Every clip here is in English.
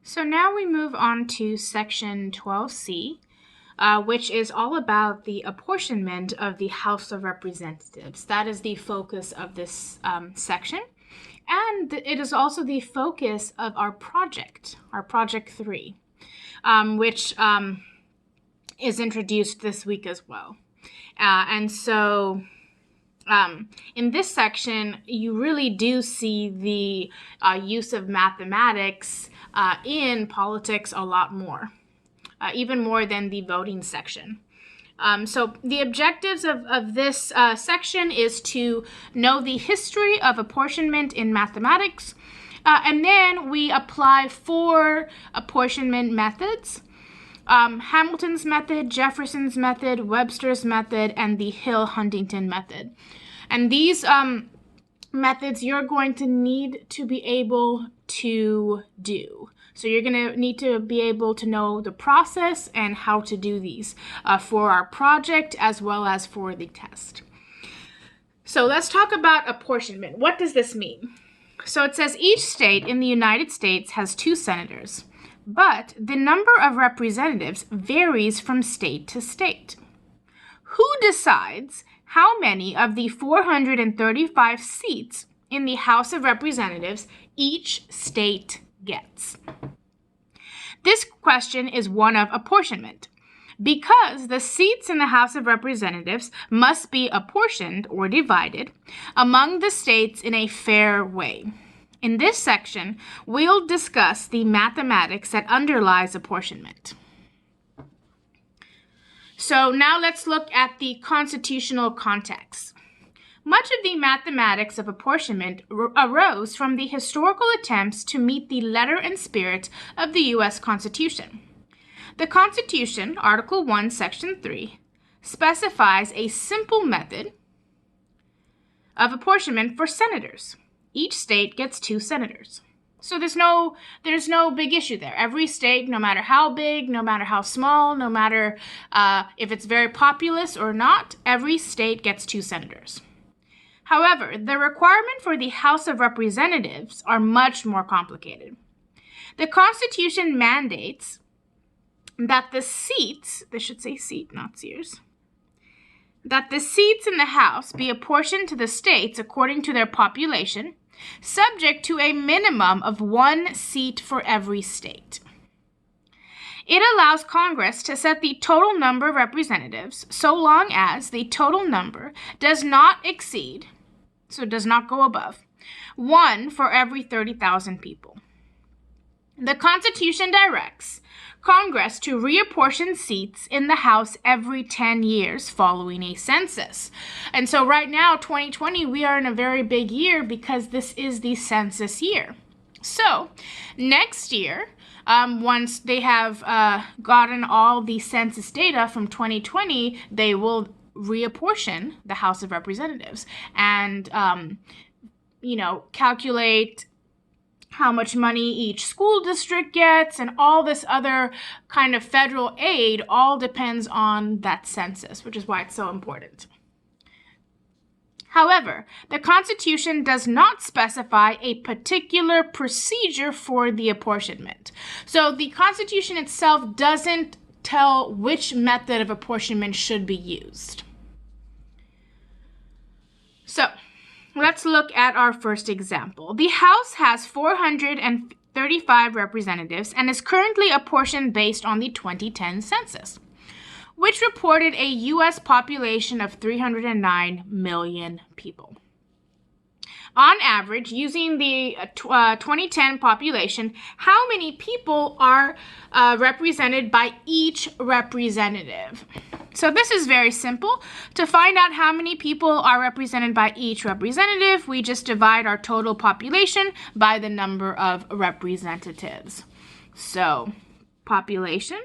So now we move on to section 12C, which is all about the apportionment of the House of Representatives. That is the focus of this section. And it is also the focus of our project 3, which is introduced this week as well. And so in this section, you really do see the use of mathematics in politics a lot more, even more than the voting section. So the objectives of this section is to know the history of apportionment in mathematics, and then we apply 4 apportionment methods: Hamilton's method, Jefferson's method, Webster's method, and the Hill-Huntington method. And these methods you're going to need to be able to do. So you're going to need to be able to know the process and how to do these for our project as well as for the test. So let's talk about apportionment. What does this mean? So it says each state in the United States has 2 senators, but the number of representatives varies from state to state. Who decides how many of the 435 seats in the House of Representatives each state gets? This question is one of apportionment, because the seats in the House of Representatives must be apportioned or divided among the states in a fair way. In this section, we'll discuss the mathematics that underlies apportionment. So now let's look at the constitutional context. Much of the mathematics of apportionment arose from the historical attempts to meet the letter and spirit of the U.S. Constitution. The Constitution, Article 1, Section 3, specifies a simple method of apportionment for senators. Each state gets 2 senators. So there's no big issue there. Every state, no matter how big, no matter how small, no matter if it's very populous or not, every state gets 2 senators. However, the requirement for the House of Representatives are much more complicated. The Constitution mandates that the seats, this should say seat, not seers, that the seats in the House be apportioned to the states according to their population, subject to a minimum of 1 seat for every state. It allows Congress to set the total number of representatives so long as the total number does not exceed, so does not go above, 1 for every 30,000 people. The Constitution directs Congress to reapportion seats in the House every 10 years following a census. And so right now, 2020, we are in a very big year because this is the census year. So next year, once they have gotten all the census data from 2020, they will reapportion the House of Representatives and, calculate how much money each school district gets, and all this other kind of federal aid all depends on that census, which is why it's so important. However, the Constitution does not specify a particular procedure for the apportionment. So the Constitution itself doesn't tell which method of apportionment should be used. So let's look at our first example. The House has 435 representatives and is currently apportioned based on the 2010 census, which reported a U.S. population of 309 million people. On average, using the 2010 population, how many people are represented by each representative? So this is very simple. To find out how many people are represented by each representative, we just divide our total population by the number of representatives. So population,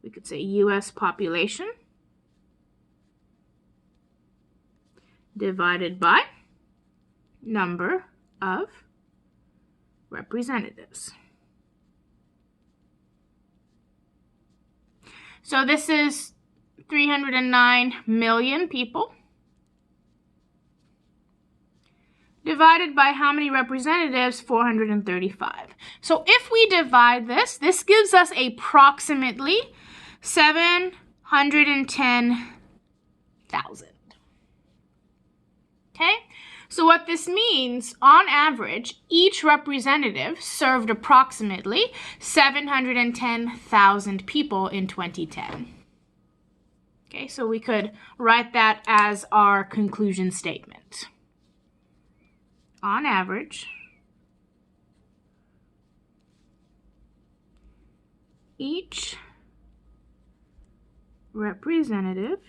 we could say U.S. population divided by number of representatives. So this is 309 million people divided by how many representatives? 435. So if we divide this gives us approximately 710,000. Okay? So what this means, on average, each representative served approximately 710,000 people in 2010. Okay, so we could write that as our conclusion statement. On average, each representative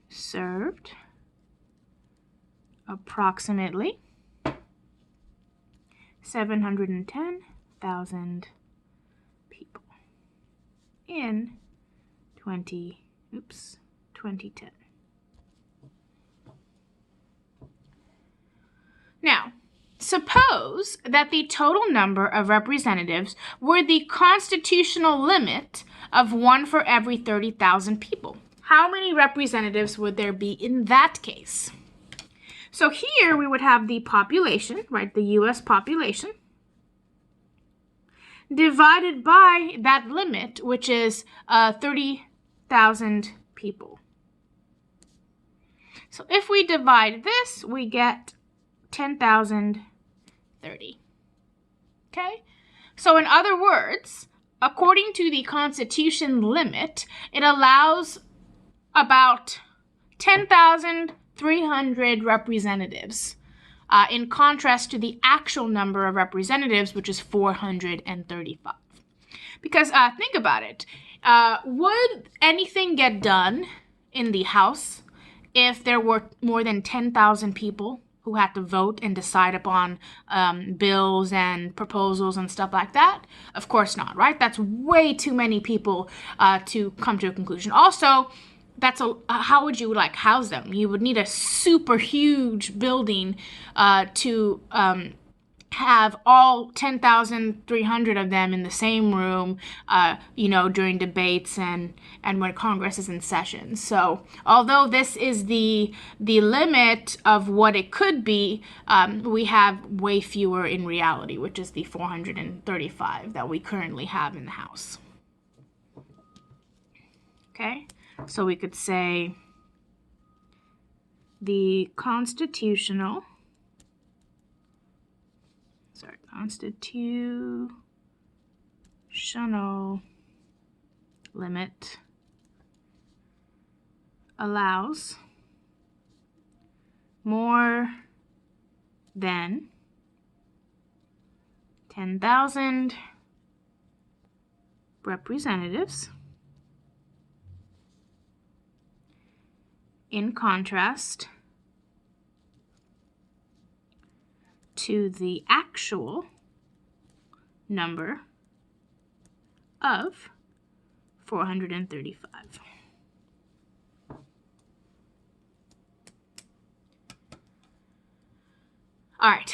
served approximately 710,000 people in 2010. Now, suppose that the total number of representatives were the constitutional limit of 1 for every 30,000 people. How many representatives would there be in that case? So here we would have the population, right, the U.S. population, divided by that limit, which is 30,000 people. So if we divide this, we get 10,030. Okay? So in other words, according to the Constitution limit, it allows about 10,300 representatives, in contrast to the actual number of representatives, which is 435. Because think about it. Would anything get done in the House if there were more than 10,000 people who had to vote and decide upon bills and proposals and stuff like that? Of course not, right? That's way too many people to come to a conclusion. Also, how would you house them? You would need a super huge building to have all 10,300 of them in the same room, during debates and when Congress is in session. So although this is the limit of what it could be, we have way fewer in reality, which is the 435 that we currently have in the House. Okay, so we could say the constitutional limit allows more than 10,000 representatives, in contrast to the actual number of 435. All right,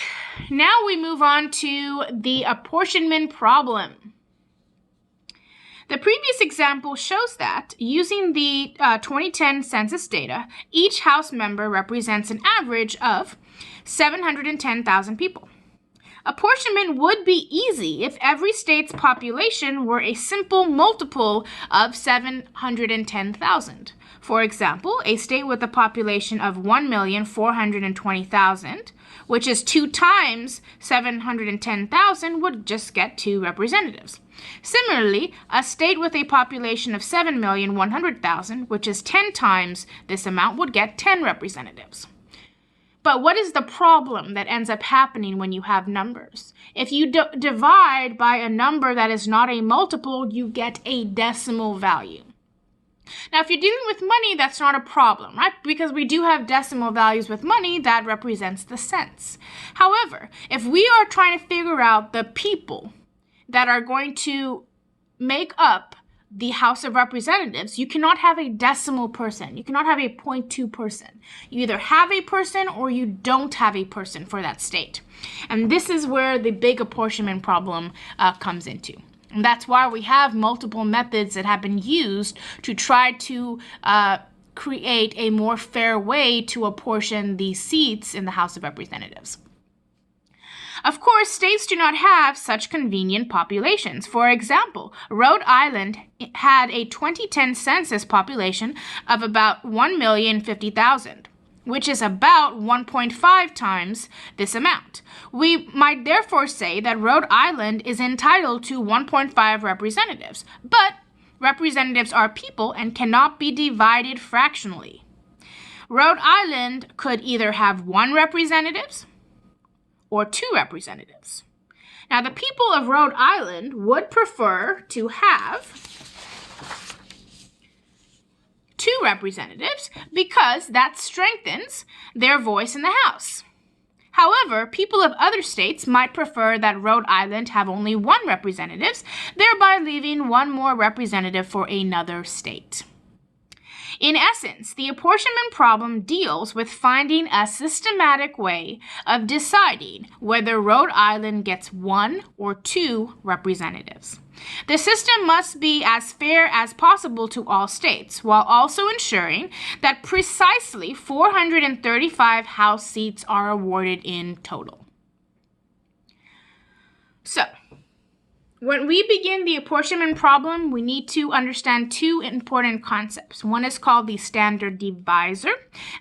now we move on to the apportionment problem. The previous example shows that, using the 2010 census data, each House member represents an average of 710,000 people. Apportionment would be easy if every state's population were a simple multiple of 710,000. For example, a state with a population of 1,420,000, which is 2 times 710,000, would just get 2 representatives. Similarly, a state with a population of 7,100,000, which is 10 times this amount, would get 10 representatives. But what is the problem that ends up happening when you have numbers? If you divide by a number that is not a multiple, you get a decimal value. Now, if you're dealing with money, that's not a problem, right? Because we do have decimal values with money that represents the cents. However, if we are trying to figure out the people that are going to make up the House of Representatives, you cannot have a decimal person. You cannot have a 0.2 person. You either have a person or you don't have a person for that state. And this is where the big apportionment problem comes into. And that's why we have multiple methods that have been used to try to create a more fair way to apportion these seats in the House of Representatives. Of course, states do not have such convenient populations. For example, Rhode Island had a 2010 census population of about 1,050,000, which is about 1.5 times this amount. We might therefore say that Rhode Island is entitled to 1.5 representatives, but representatives are people and cannot be divided fractionally. Rhode Island could either have 1 representative or 2 representatives. Now, the people of Rhode Island would prefer to have 2 representatives because that strengthens their voice in the House. However, people of other states might prefer that Rhode Island have only 1 representative, thereby leaving 1 more representative for another state. In essence, the apportionment problem deals with finding a systematic way of deciding whether Rhode Island gets 1 or 2 representatives. The system must be as fair as possible to all states, while also ensuring that precisely 435 House seats are awarded in total. So, when we begin the apportionment problem, we need to understand 2 important concepts. One is called the standard divisor,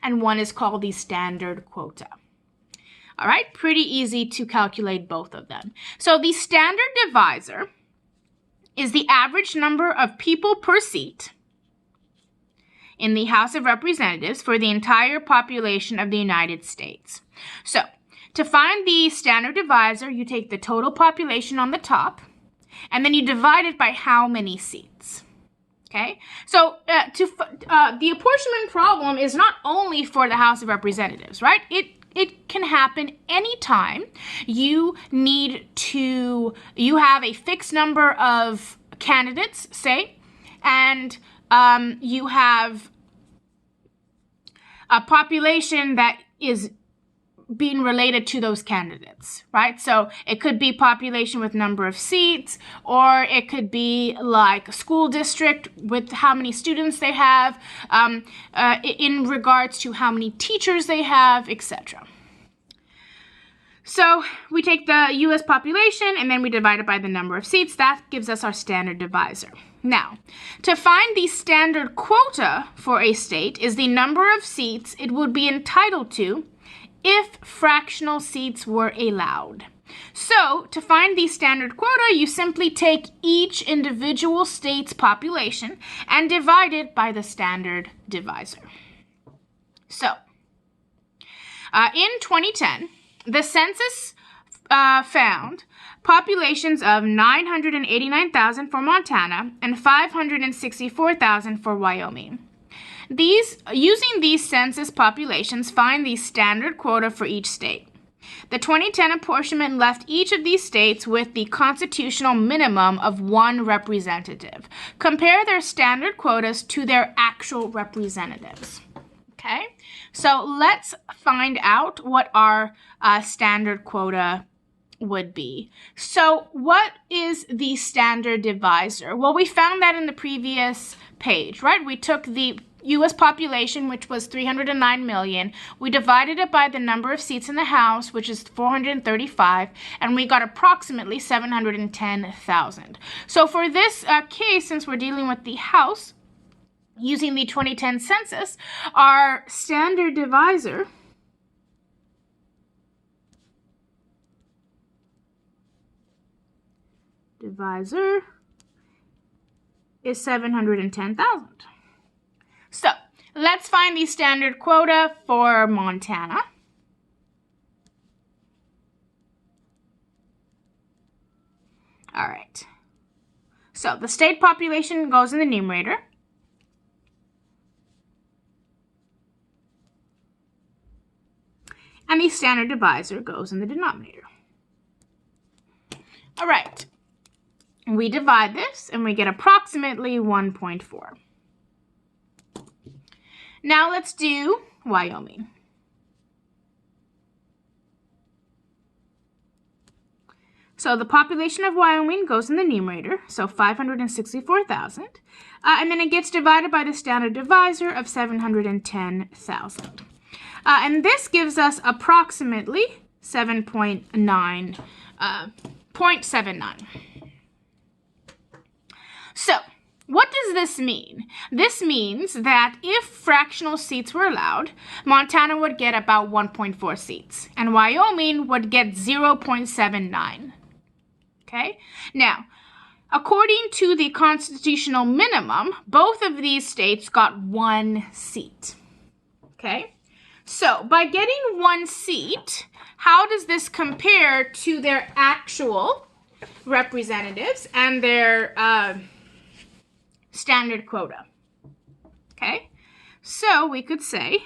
and one is called the standard quota. All right, pretty easy to calculate both of them. So the standard divisor is the average number of people per seat in the House of Representatives for the entire population of the United States. So, to find the standard divisor, you take the total population on the top, and then you divide it by how many seats. Okay? So, the apportionment problem is not only for the House of Representatives, right? It can happen anytime you have a fixed number of candidates, say, and you have a population that is being related to those candidates, right? So it could be population with number of seats, or it could be like a school district with how many students they have, in regards to how many teachers they have, etc. So we take the U.S. population and then we divide it by the number of seats. That gives us our standard divisor. Now, to find the standard quota for a state is the number of seats it would be entitled to if fractional seats were allowed. So, to find the standard quota, you simply take each individual state's population and divide it by the standard divisor. So, in 2010, the census found populations of 989,000 for Montana and 564,000 for Wyoming. Using these census populations, find the standard quota for each state. The 2010 apportionment left each of these states with the constitutional minimum of 1 representative. Compare their standard quotas to their actual representatives. Okay, so let's find out what our standard quota would be. So what is the standard divisor? Well, we found that in the previous page, right? We took the U.S. population, which was 309 million. We divided it by the number of seats in the House, which is 435, and we got approximately 710,000. So for this case, since we're dealing with the House, using the 2010 census, our standard divisor is 710,000. So, let's find the standard quota for Montana. All right. So, the state population goes in the numerator. And the standard divisor goes in the denominator. All right. We divide this and we get approximately 1.4. Now let's do Wyoming. So the population of Wyoming goes in the numerator, so 564,000. And then it gets divided by the standard divisor of 710,000. And this gives us approximately 0.79. So, what does this mean? This means that if fractional seats were allowed, Montana would get about 1.4 seats, and Wyoming would get 0.79. Okay? Now, according to the constitutional minimum, both of these states got 1 seat. Okay? So, by getting 1 seat, how does this compare to their actual representatives and their standard quota? Okay? So, we could say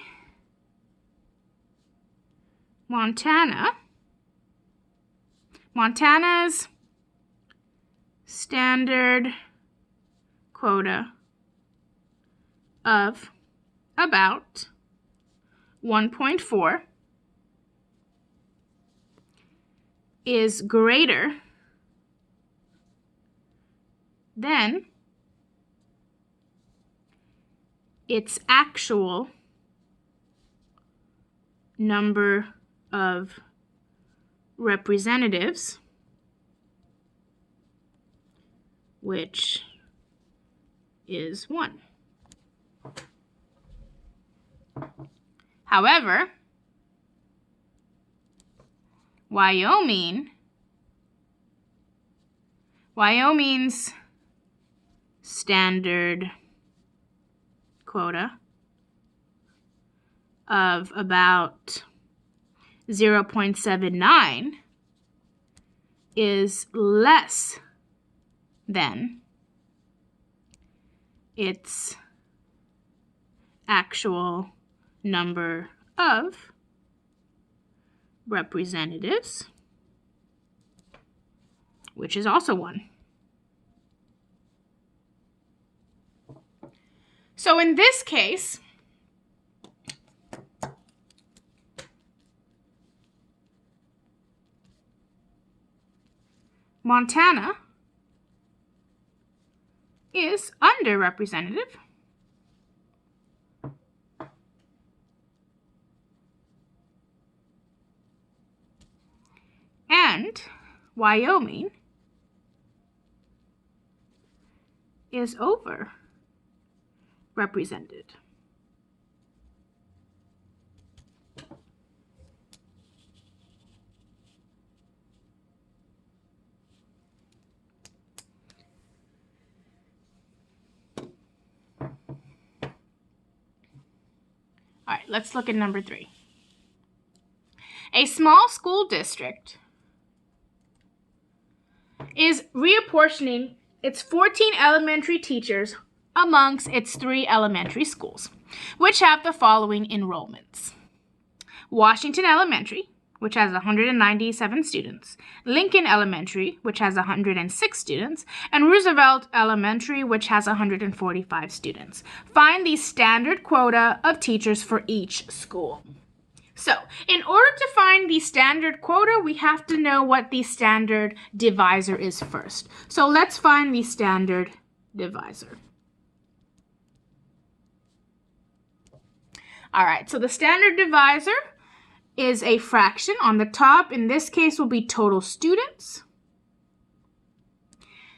Montana's standard quota of about 1.4 is greater than its actual number of representatives, which is 1. However, Wyoming's standard quota of about 0.79 is less than its actual number of representatives, which is also 1. So in this case, Montana is underrepresented, and Wyoming is overrepresented. All right, let's look at number 3. A small school district is reapportioning its 14 elementary teachers amongst its 3 elementary schools, which have the following enrollments: Washington Elementary, which has 197 students, Lincoln Elementary, which has 106 students, and Roosevelt Elementary, which has 145 students. Find the standard quota of teachers for each school. So, in order to find the standard quota, we have to know what the standard divisor is first. So, let's find the standard divisor. All right, so the standard divisor is a fraction. On the top, in this case, will be total students.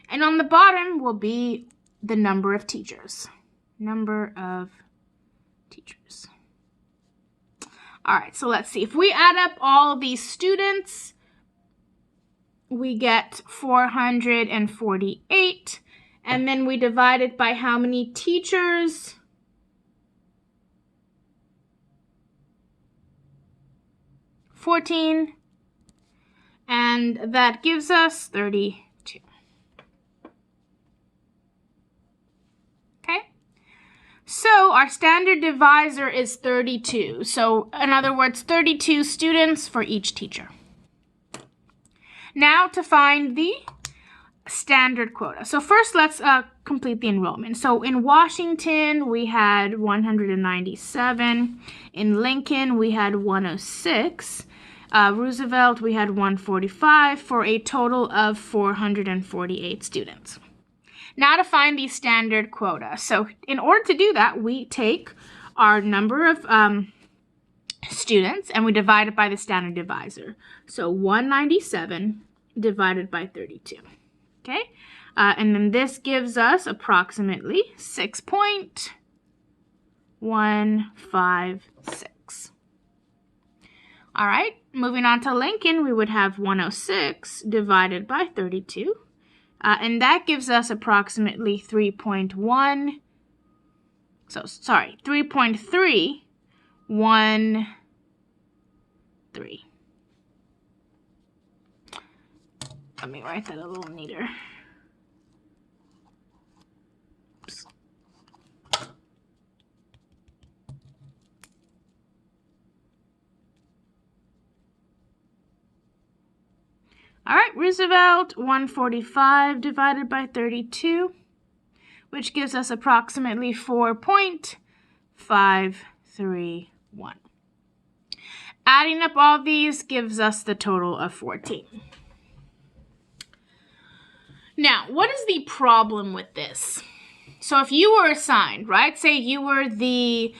And on the bottom will be the number of teachers. Number of teachers. All right, so let's see. If we add up all these students, we get 448. And then we divide it by how many teachers? 14, and that gives us 32. Okay, so our standard divisor is 32. So in other words, 32 students for each teacher. Now to find the standard quota. So first let's complete the enrollment. So in Washington, we had 197. In Lincoln, we had 106. Roosevelt, we had 145 for a total of 448 students. Now to find the standard quota. So in order to do that, we take our number of students and we divide it by the standard divisor. So 197 divided by 32. Okay? And then this gives us approximately 6.156. All right, moving on to Lincoln, we would have 106 divided by 32. And that gives us approximately 3.313. Let me write that a little neater. Oops. All right, Roosevelt, 145 divided by 32, which gives us approximately 4.531. Adding up all these gives us the total of 14. Now, what is the problem with this? So if you were assigned, right, say you were the,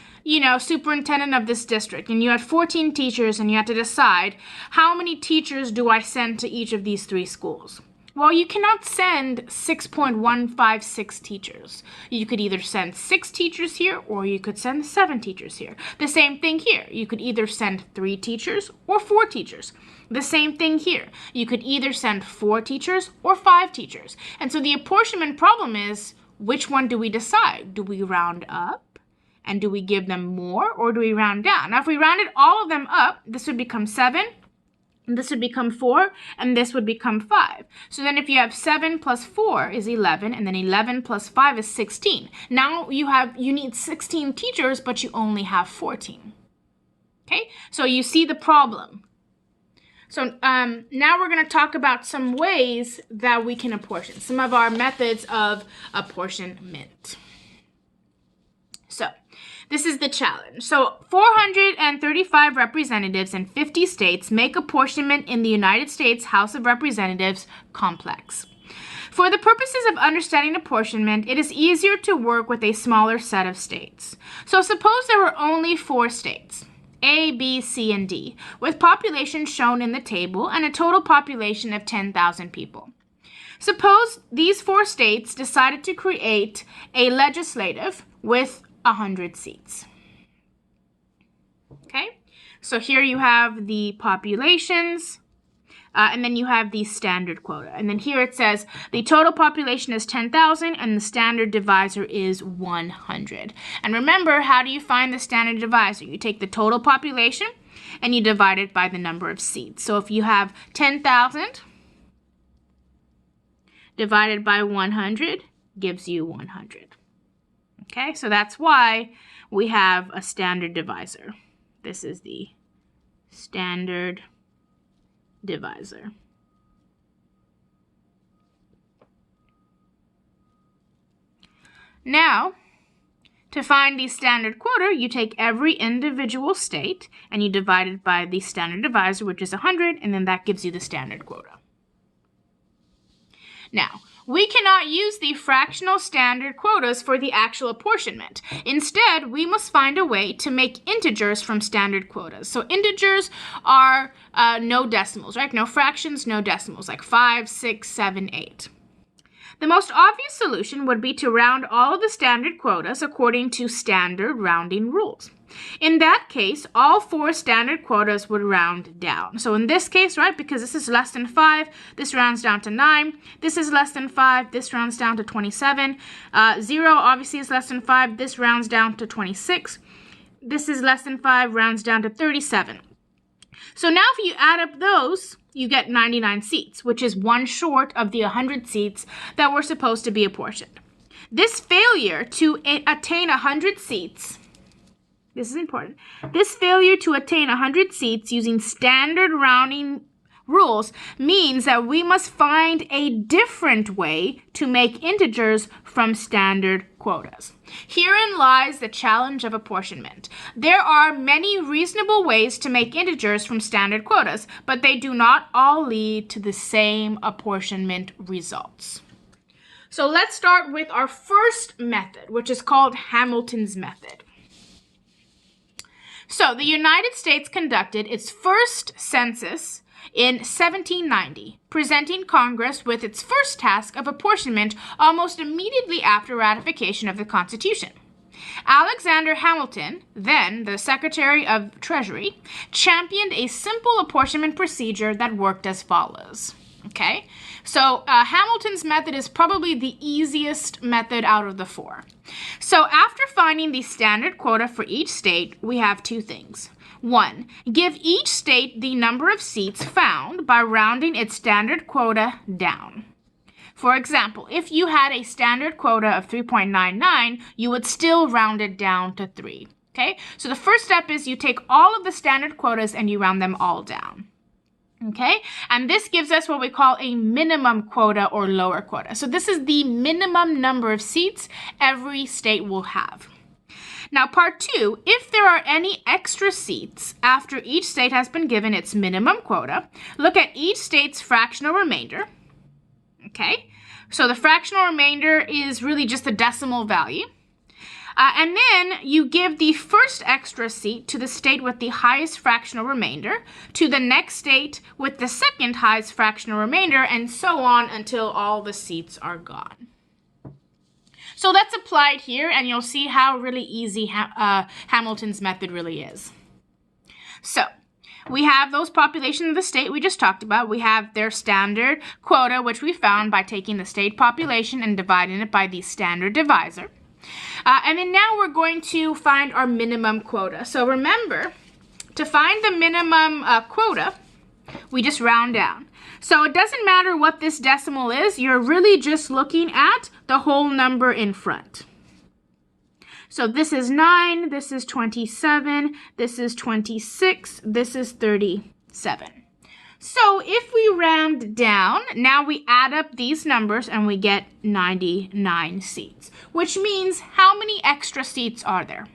superintendent of this district and you had 14 teachers and you had to decide how many teachers do I send to each of these 3 schools? Well, you cannot send 6.156 teachers. You could either send 6 teachers here or you could send 7 teachers here. The same thing here. You could either send 3 teachers or 4 teachers. The same thing here. You could either send 4 teachers or 5 teachers. And so the apportionment problem is, which one do we decide? Do we round up? And do we give them more or do we round down? Now, if we rounded all of them up, this would become 7. This would become 4, and this would become 5. So then if you have 7 plus 4 is 11, and then 11 plus 5 is 16. Now you need 16 teachers, but you only have 14. Okay, so you see the problem. So now we're going to talk about some ways that we can apportion, some of our methods of apportionment. So this is the challenge. So 435 representatives in 50 states make apportionment in the United States House of Representatives complex. For the purposes of understanding apportionment, it is easier to work with a smaller set of states. So suppose there were only 4 states, A, B, C, and D, with populations shown in the table and a total population of 10,000 people. Suppose these 4 states decided to create a legislative with 100 seats. Okay, so here you have the populations, and then you have the standard quota. And then here it says the total population is 10,000 and the standard divisor is 100. And remember, how do you find the standard divisor? You take the total population and you divide it by the number of seats. So if you have 10,000 divided by 100 gives you 100. Okay, so that's why we have a standard divisor. This is the standard divisor. Now, to find the standard quota, you take every individual state and you divide it by the standard divisor, which is 100, and then that gives you the standard quota. Now, we cannot use the fractional standard quotas for the actual apportionment. Instead, we must find a way to make integers from standard quotas. So integers are no decimals, right? No fractions, no decimals, like 5, 6, 7, 8. The most obvious solution would be to round all of the standard quotas according to standard rounding rules. In that case, all 4 standard quotas would round down. So in this case, right, because this is less than 5, this rounds down to 9. This is less than 5, this rounds down to 27. 0 obviously is less than 5, this rounds down to 26. This is less than 5, rounds down to 37. So now if you add up those, you get 99 seats, which is 1 short of the 100 seats that were supposed to be apportioned. This failure to attain 100 seats, this is important, this failure to attain 100 seats using standard rounding rules means that we must find a different way to make integers from standard quotas. Herein lies the challenge of apportionment. There are many reasonable ways to make integers from standard quotas, but they do not all lead to the same apportionment results. So let's start with our first method, which is called Hamilton's method. So the United States conducted its first census in 1790, presenting Congress with its first task of apportionment almost immediately after ratification of the Constitution. Alexander Hamilton, then the Secretary of Treasury, championed a simple apportionment procedure that worked as follows. Okay, so Hamilton's method is probably the easiest method out of the four. So after finding the standard quota for each state, we have two things. One, give each state the number of seats found by rounding its standard quota down. For example, if you had a standard quota of 3.99, you would still round it down to 3. Okay, so the first step is you take all of the standard quotas and you round them all down. Okay, and this gives us what we call a minimum quota or lower quota. So this is the minimum number of seats every state will have. Now, part two, if there are any extra seats after each state has been given its minimum quota, look at each state's fractional remainder. Okay, so the fractional remainder is really just the decimal value. And then you give the first extra seat to the state with the highest fractional remainder, to the next state with the second highest fractional remainder, and so on until all the seats are gone. So let's apply it here, and you'll see how really easy Hamilton's method really is. So we have those populations of the state we just talked about. We have their standard quota, which we found by taking the state population and dividing it by the standard divisor. And then now we're going to find our minimum quota. So remember, to find the minimum quota, we just round down. So it doesn't matter what this decimal is, you're really just looking at the whole number in front. So this is 9, this is 27, this is 26, this is 37. So if we round down, now we add up these numbers and we get 99 seats, which means how many extra seats are there?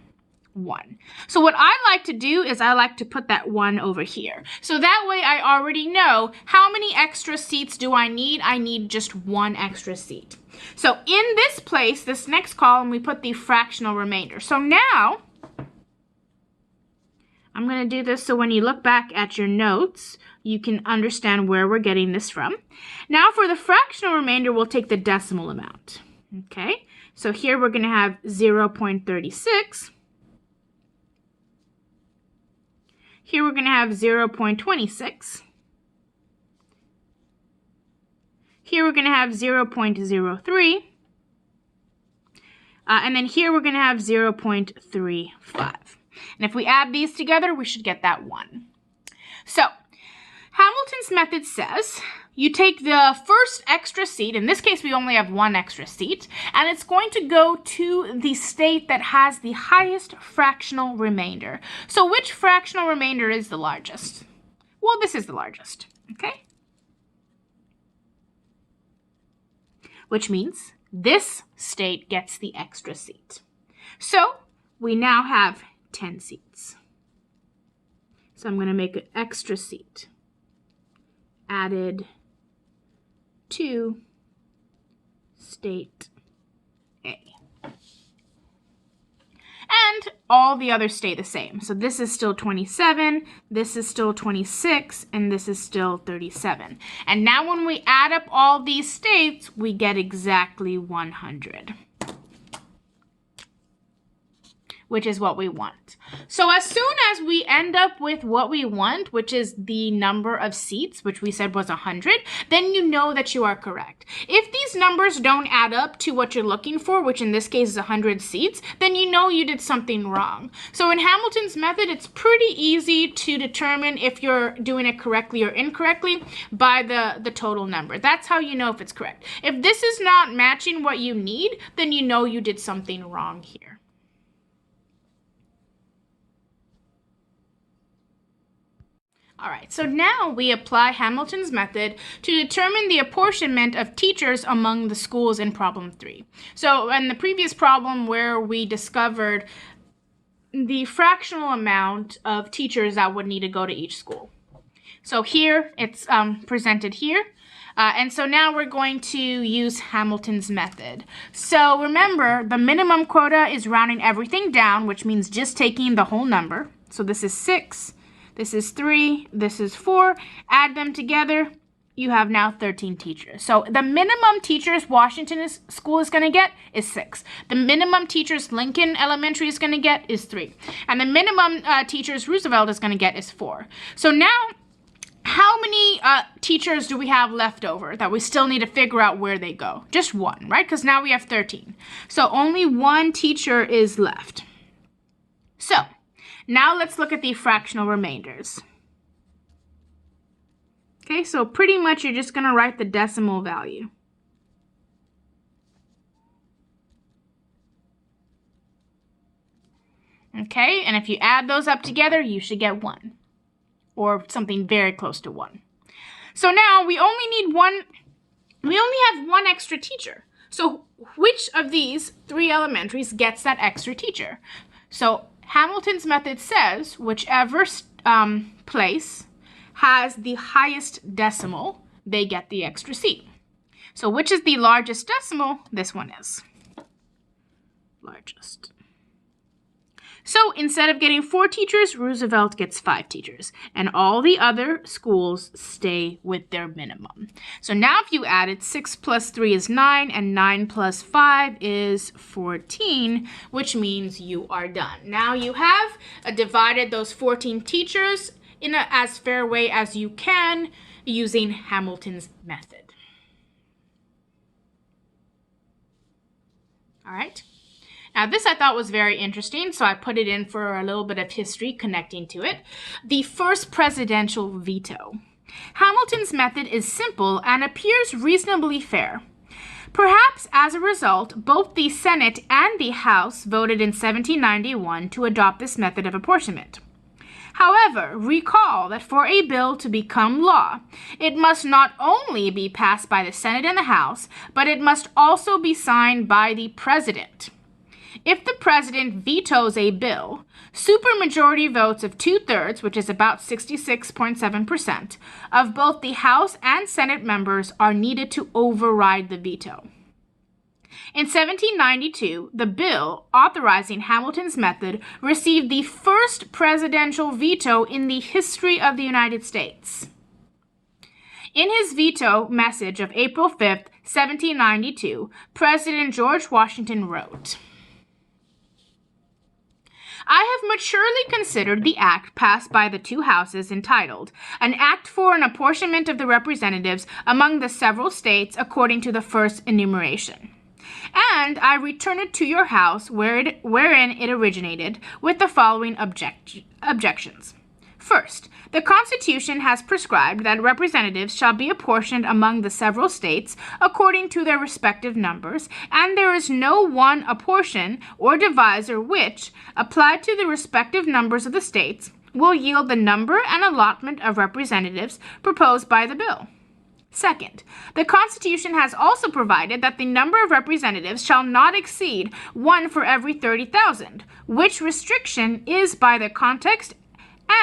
1. So what I like to do is I like to put that 1 over here. So that way I already know how many extra seats do I need. I need just 1 extra seat. So in this place, this next column, we put the fractional remainder. So now I'm going to do this so when you look back at your notes, you can understand where we're getting this from. Now for the fractional remainder, we'll take the decimal amount. Okay, so here we're going to have 0.36. Here we're going to have 0.26. Here we're going to have 0.03. And then here we're going to have 0.35. And if we add these together, we should get that 1. So Hamilton's method says you take the first extra seat, in this case we only have 1 extra seat, and it's going to go to the state that has the highest fractional remainder. So which fractional remainder is the largest? Well, this is the largest, okay? Which means this state gets the extra seat. So we now have 10 seats. So I'm going to make an extra seat added to state A. And all the others stay the same. So this is still 27, this is still 26, and this is still 37. And now when we add up all these states, we get exactly 100. Which is what we want. So as soon as we end up with what we want, which is the number of seats, which we said was 100, then you know that you are correct. If these numbers don't add up to what you're looking for, which in this case is 100 seats, then you know you did something wrong. So in Hamilton's method, it's pretty easy to determine if you're doing it correctly or incorrectly by the total number. That's how you know if it's correct. If this is not matching what you need, then you know you did something wrong here. All right, so now we apply Hamilton's method to determine the apportionment of teachers among the schools in problem 3. So in the previous problem where we discovered the fractional amount of teachers that would need to go to each school. So here it's presented here. And so now we're going to use Hamilton's method. So remember, the minimum quota is rounding everything down, which means just taking the whole number. So this is 6. This is 3, this is 4. Add them together, you have now 13 teachers. So the minimum teachers Washington School is going to get is 6. The minimum teachers Lincoln Elementary is going to get is 3. And the minimum teachers Roosevelt is going to get is 4. So now, how many teachers do we have left over that we still need to figure out where they go? Just one, right? Because now we have 13. So only one teacher is left. So now let's look at the fractional remainders. Okay, so pretty much you're just going to write the decimal value. Okay, and if you add those up together, you should get 1. Or something very close to 1. So now we only have one extra teacher. So which of these 3 elementaries gets that extra teacher? So Hamilton's method says whichever place has the highest decimal, they get the extra seat. So which is the largest decimal? This one is largest. So instead of getting 4 teachers, Roosevelt gets 5 teachers, and all the other schools stay with their minimum. So now if you added 6 plus 3 is 9, and 9 plus 5 is 14, which means you are done. Now you have divided those 14 teachers in as fair way as you can using Hamilton's method. All right. Now this I thought was very interesting, so I put it in for a little bit of history connecting to it. The first presidential veto. Hamilton's method is simple and appears reasonably fair. Perhaps as a result, both the Senate and the House voted in 1791 to adopt this method of apportionment. However, recall that for a bill to become law, it must not only be passed by the Senate and the House, but it must also be signed by the President. If the President vetoes a bill, supermajority votes of 2/3, which is about 66.7%, of both the House and Senate members are needed to override the veto. In 1792, the bill authorizing Hamilton's method received the first presidential veto in the history of the United States. In his veto message of April 5, 1792, President George Washington wrote, I have maturely considered the act passed by the 2 houses entitled, An Act for an Apportionment of the Representatives among the Several States according to the first enumeration. And I return it to your house wherein it originated with the following objections. First, the Constitution has prescribed that representatives shall be apportioned among the several states according to their respective numbers, and there is no one apportion or divisor which, applied to the respective numbers of the states, will yield the number and allotment of representatives proposed by the bill. Second, the Constitution has also provided that the number of representatives shall not exceed 1 for every 30,000, which restriction is by the context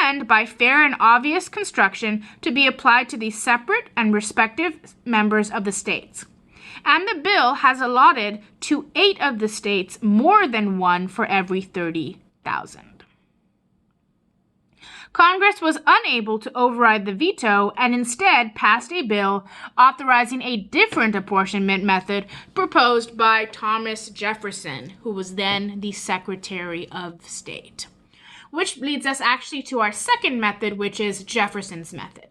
and by fair and obvious construction to be applied to the separate and respective members of the states. And the bill has allotted to 8 of the states more than 1 for every 30,000. Congress was unable to override the veto and instead passed a bill authorizing a different apportionment method proposed by Thomas Jefferson, who was then the Secretary of State. Which leads us actually to our second method, which is Jefferson's method.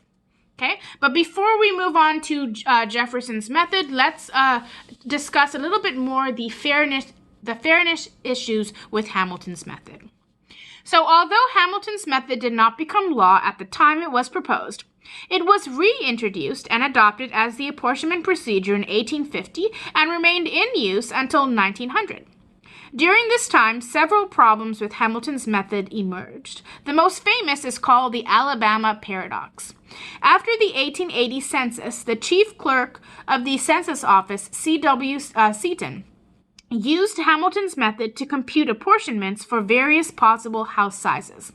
Okay, but before we move on to Jefferson's method, let's discuss a little bit more the fairness issues with Hamilton's method. So although Hamilton's method did not become law at the time it was proposed, it was reintroduced and adopted as the apportionment procedure in 1850 and remained in use until 1900. During this time, several problems with Hamilton's method emerged. The most famous is called the Alabama paradox. After the 1880 census, the chief clerk of the census office, C.W. Seton, used Hamilton's method to compute apportionments for various possible house sizes.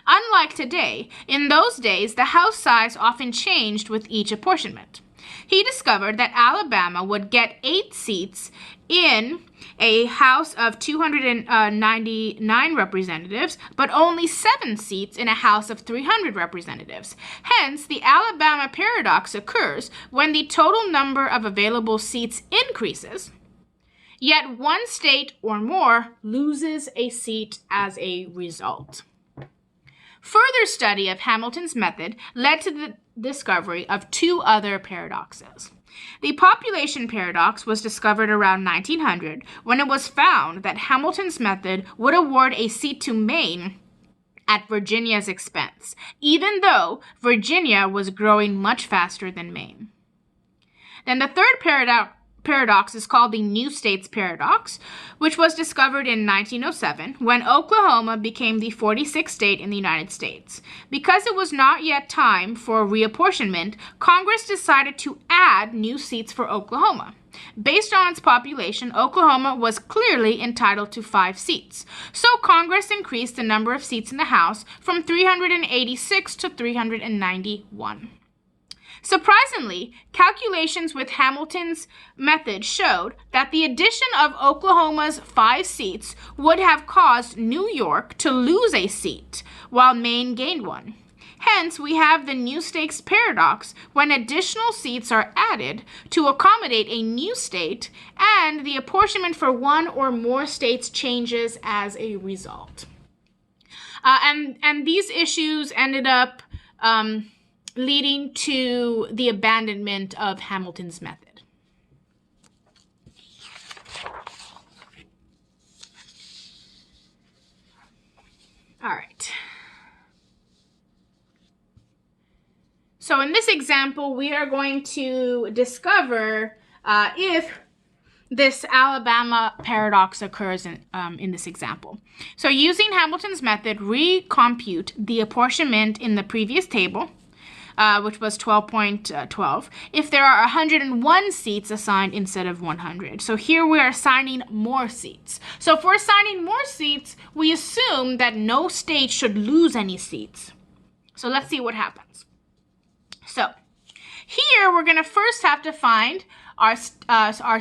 Unlike today, in those days, the house size often changed with each apportionment. He discovered that Alabama would get 8 seats in a House of 299 representatives, but only 7 seats in a House of 300 representatives. Hence, the Alabama paradox occurs when the total number of available seats increases, yet one state or more loses a seat as a result. Further study of Hamilton's method led to the discovery of 2 other paradoxes. The population paradox was discovered around 1900 when it was found that Hamilton's method would award a seat to Maine at Virginia's expense, even though Virginia was growing much faster than Maine. Then the third paradox is called the New States paradox, which was discovered in 1907 when Oklahoma became the 46th state in the United States. Because it was not yet time for reapportionment, Congress decided to add new seats for Oklahoma. Based on its population, Oklahoma was clearly entitled to 5 seats. So Congress increased the number of seats in the House from 386 to 391. Surprisingly, calculations with Hamilton's method showed that the addition of Oklahoma's 5 seats would have caused New York to lose a seat, while Maine gained one. Hence, we have the New States paradox when additional seats are added to accommodate a new state, and the apportionment for one or more states changes as a result. And these issues ended up leading to the abandonment of Hamilton's method. All right. So in this example, we are going to discover if this Alabama paradox occurs in this example. So using Hamilton's method, recompute the apportionment in the previous table, which was 12.12, if there are 101 seats assigned instead of 100. So here we are assigning more seats. So if we're assigning more seats, we assume that no state should lose any seats. So let's see what happens. So here we're going to first have to find our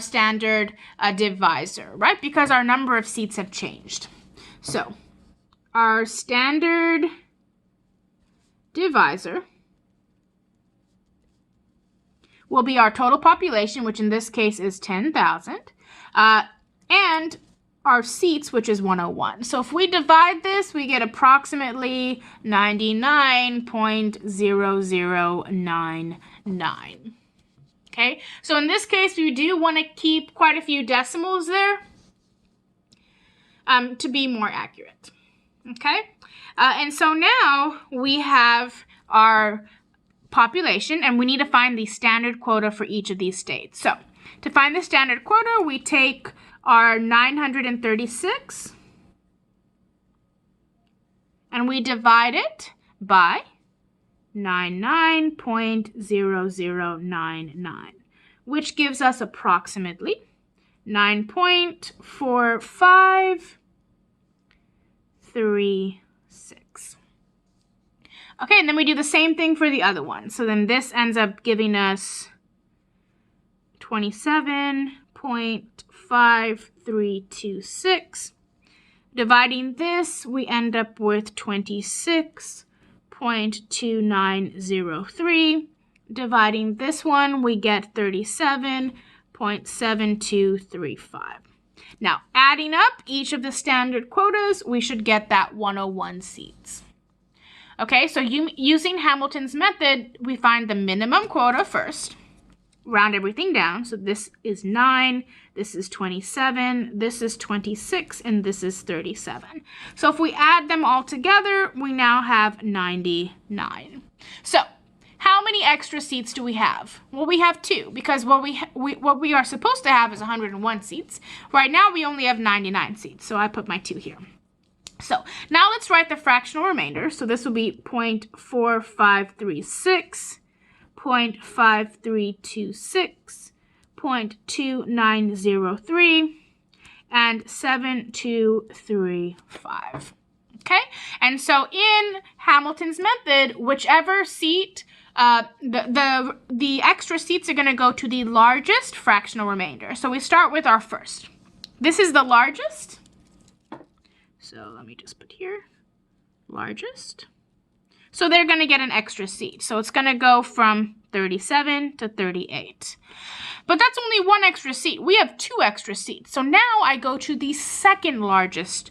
standard divisor, right? Because our number of seats have changed. So our standard divisor will be our total population, which in this case is 10,000, and our seats, which is 101. So if we divide this, we get approximately 99.0099. Okay, so in this case, we do want to keep quite a few decimals there to be more accurate. Okay, and so now we have our population, and we need to find the standard quota for each of these states. So to find the standard quota, we take our 936 and we divide it by 99.0099, which gives us approximately 9.4536. Okay, and then we do the same thing for the other one. So then this ends up giving us 27.5326. Dividing this, we end up with 26.2903. Dividing this one, we get 37.7235. Now, adding up each of the standard quotas, we should get that 101 seats. Okay, so using Hamilton's method, we find the minimum quota first, round everything down. So this is 9, this is 27, this is 26, and this is 37. So if we add them all together, we now have 99. So how many extra seats do we have? Well, we have 2 because what we are supposed to have is 101 seats. Right now we only have 99 seats, so I put my 2 here. So now let's write the fractional remainder. So this will be 0.4536, 0.5326, 0.2903, and 7235. Okay, and so in Hamilton's method, whichever seat, the extra seats are going to go to the largest fractional remainder. So we start with our first. This is the largest. So let me just put here, largest. So they're going to get an extra seat. So it's going to go from 37 to 38. But that's only 1 extra seat. We have 2 extra seats. So now I go to the second largest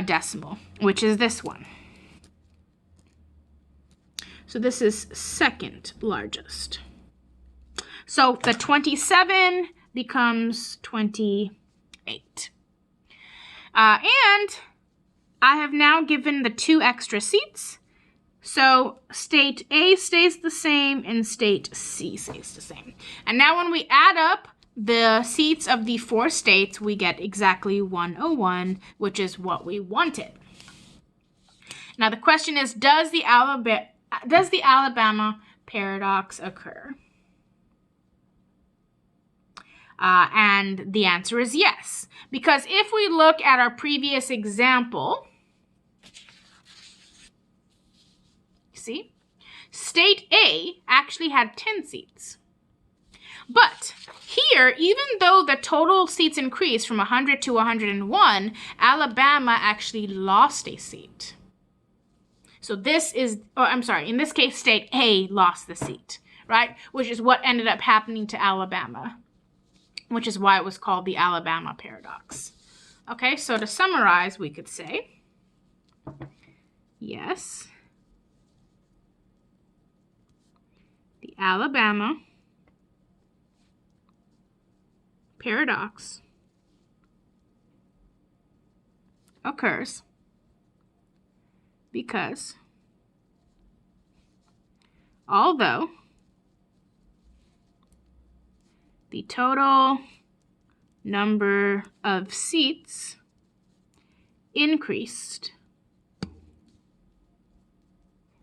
decimal, which is this one. So this is second largest. So the 27 becomes 28. And I have now given the 2 extra seats. So state A stays the same and state C stays the same. And now when we add up the seats of the 4 states, we get exactly 101, which is what we wanted. Now the question is, does the Alabama paradox occur? And the answer is yes. Because if we look at our previous example, see, state A actually had 10 seats. But here, even though the total seats increased from 100 to 101, Alabama actually lost a seat. So this is, in this case, state A lost the seat, right? Which is what ended up happening to Alabama, which is why it was called the Alabama paradox. Okay, so to summarize, we could say, yes, the Alabama paradox occurs because although the total number of seats increased,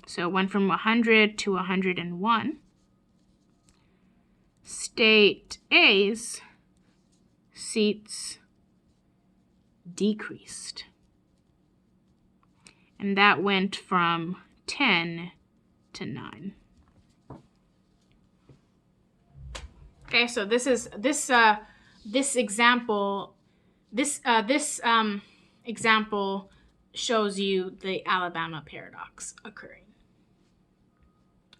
so it went from 100 to 101, state A's seats decreased. And that went from 10 to 9. Okay, so this example shows you the Alabama paradox occurring.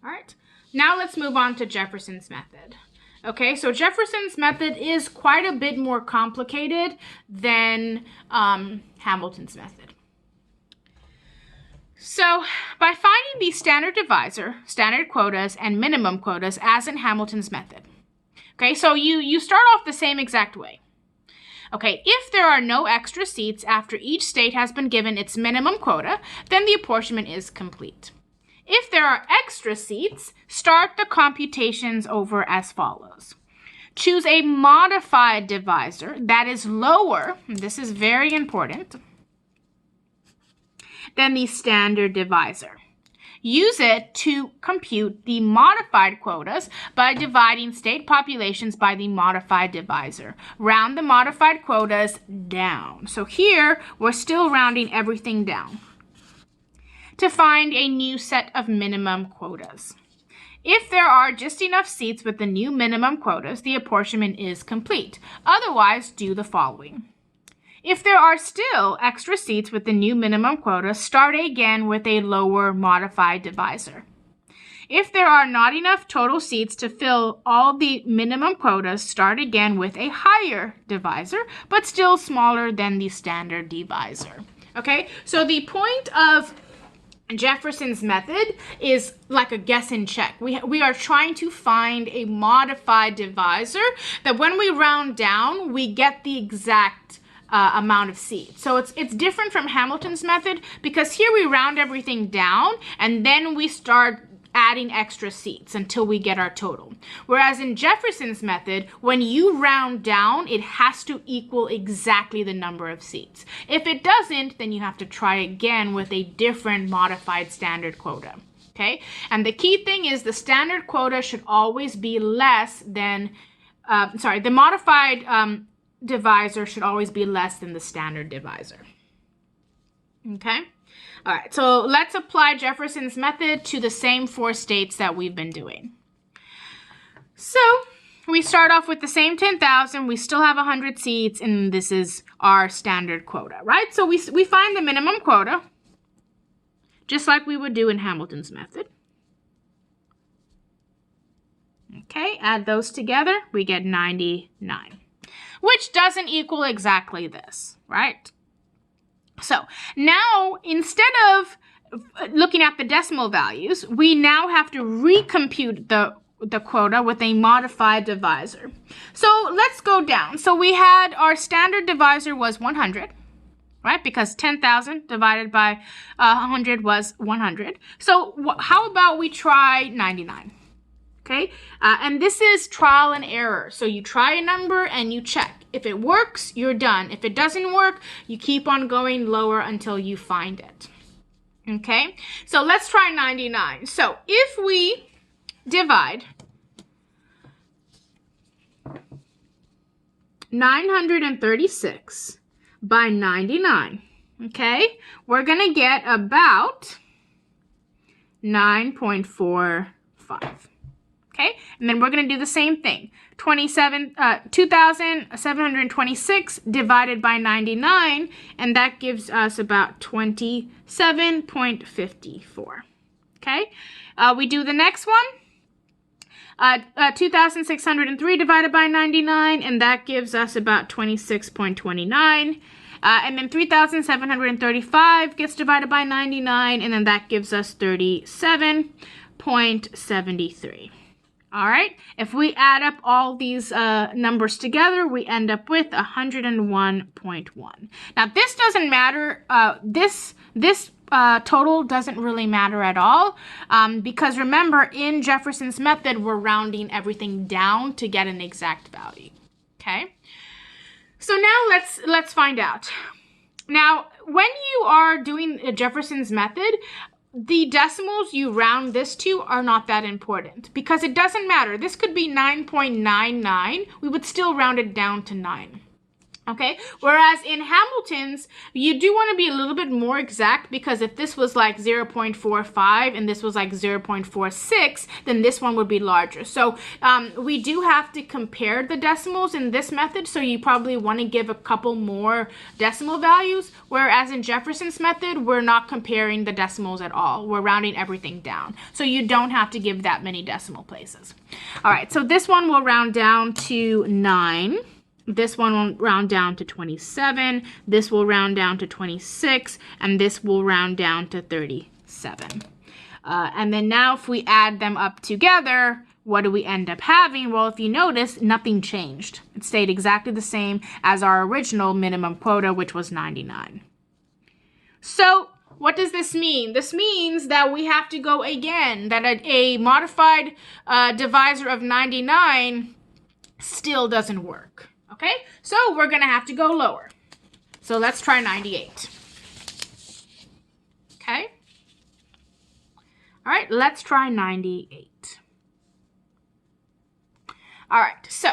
All right, now let's move on to Jefferson's method. Okay, so Jefferson's method is quite a bit more complicated than Hamilton's method. So by finding the standard divisor, standard quotas, and minimum quotas as in Hamilton's method. Okay, so you start off the same exact way. Okay, if there are no extra seats after each state has been given its minimum quota, then the apportionment is complete. If there are extra seats, start the computations over as follows. Choose a modified divisor that is lower, and this is very important, than the standard divisor. Use it to compute the modified quotas by dividing state populations by the modified divisor. Round the modified quotas down. So here, we're still rounding everything down to find a new set of minimum quotas. If there are just enough seats with the new minimum quotas, the apportionment is complete. Otherwise, do the following. If there are still extra seats with the new minimum quota, start again with a lower modified divisor. If there are not enough total seats to fill all the minimum quotas, start again with a higher divisor, but still smaller than the standard divisor. Okay, so the point of Jefferson's method is like a guess and check. We are trying to find a modified divisor that when we round down, we get the exact amount of seats. So it's different from Hamilton's method because here we round everything down and then we start adding extra seats until we get our total. Whereas in Jefferson's method, when you round down, it has to equal exactly the number of seats. If it doesn't, then you have to try again with a different modified standard quota. Okay, and the key thing is the standard quota should always be less than, the modified divisor should always be less than the standard divisor. Okay, all right, so let's apply Jefferson's method to the same 4 states that we've been doing. So we start off with the same 10,000, we still have 100 seats, and this is our standard quota, right? So we find the minimum quota, just like we would do in Hamilton's method. Okay, add those together, we get 99, which doesn't equal exactly this, right? So now, instead of looking at the decimal values, we now have to recompute the quota with a modified divisor. So let's go down. So we had our standard divisor was 100. Right? Because 10,000 divided by 100 was 100. So how about we try 99? Okay? And this is trial and error. So you try a number and you check. If it works, you're done. If it doesn't work, you keep on going lower until you find it. Okay? So let's try 99. So if we divide 936 by 99, okay, we're going to get about 9.45, okay, and then we're going to do the same thing. 2,726 divided by 99, and that gives us about 27.54, okay. We do the next one. 2,603 divided by 99, and that gives us about 26.29. And then 3,735 gets divided by 99, and then that gives us 37.73. All right, if we add up all these numbers together, we end up with 101.1. Now, this doesn't matter. This total doesn't really matter at all, because remember, in Jefferson's method, we're rounding everything down to get an exact value. Okay, so now let's find out. Now, when you are doing Jefferson's method, the decimals you round this to are not that important, because it doesn't matter. This could be 9.99. We would still round it down to 9. Okay, whereas in Hamilton's, you do want to be a little bit more exact, because if this was like 0.45 and this was like 0.46, then this one would be larger. So we do have to compare the decimals in this method, so you probably want to give a couple more decimal values, whereas in Jefferson's method, we're not comparing the decimals at all. We're rounding everything down. So you don't have to give that many decimal places. All right, so this one will round down to 9. This one will round down to 27, this will round down to 26, and this will round down to 37. And then now if we add them up together, what do we end up having? Well, if you notice, nothing changed. It stayed exactly the same as our original minimum quota, which was 99. So what does this mean? This means that we have to go again, that a modified divisor of 99 still doesn't work. Okay, so we're going to have to go lower. So let's try 98. Okay. All right, let's try 98. All right, so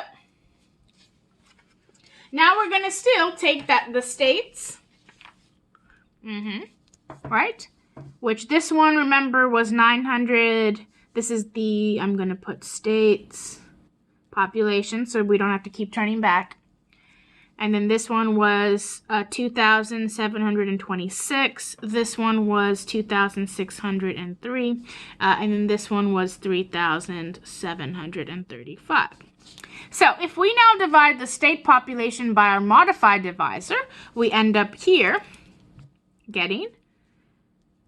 now we're going to still take the states. Right? Which this one, remember, was 900. This is I'm going to put states. Population, so we don't have to keep turning back. And then this one was 2,726. This one was 2,603. And then this one was 3,735. So if we now divide the state population by our modified divisor, we end up here getting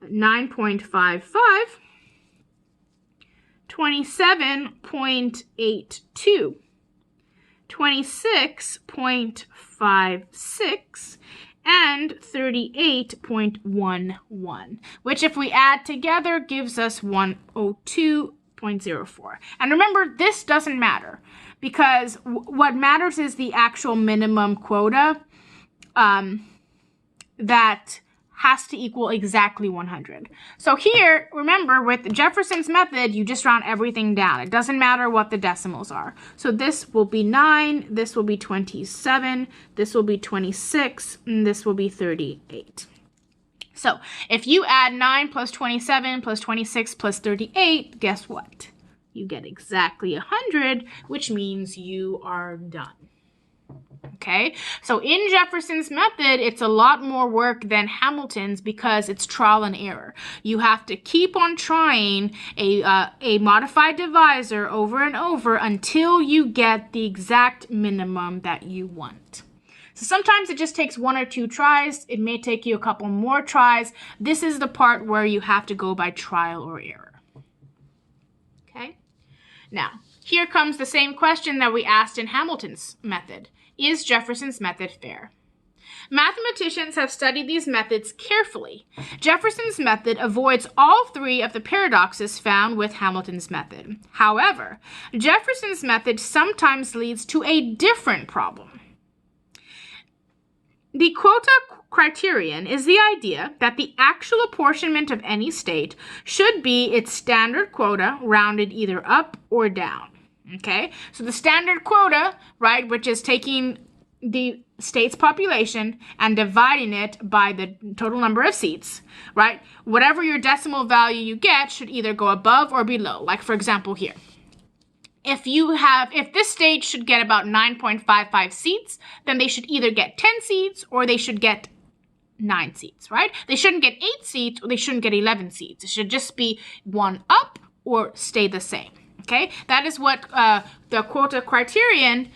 9.55. 27.82, 26.56, and 38.11, which if we add together gives us 102.04. And remember, this doesn't matter because what matters is the actual minimum quota that has to equal exactly 100. So here, remember, with Jefferson's method, you just round everything down. It doesn't matter what the decimals are. So this will be 9, this will be 27, this will be 26, and this will be 38. So if you add 9 plus 27 plus 26 plus 38, guess what? You get exactly 100, which means you are done. Okay, so in Jefferson's method, it's a lot more work than Hamilton's because it's trial and error. You have to keep on trying a modified divisor over and over until you get the exact minimum that you want. So sometimes it just takes 1 or 2 tries. It may take you a couple more tries. This is the part where you have to go by trial or error. Okay, now here comes the same question that we asked in Hamilton's method. Is Jefferson's method fair? Mathematicians have studied these methods carefully. Jefferson's method avoids all 3 of the paradoxes found with Hamilton's method. However, Jefferson's method sometimes leads to a different problem. The quota criterion is the idea that the actual apportionment of any state should be its standard quota rounded either up or down. Okay, so the standard quota, right, which is taking the state's population and dividing it by the total number of seats, right? Whatever your decimal value you get should either go above or below. Like, for example, here. If this state should get about 9.55 seats, then they should either get 10 seats or they should get 9 seats, right? They shouldn't get 8 seats or they shouldn't get 11 seats. It should just be one up or stay the same. Okay, that is what the quota criterion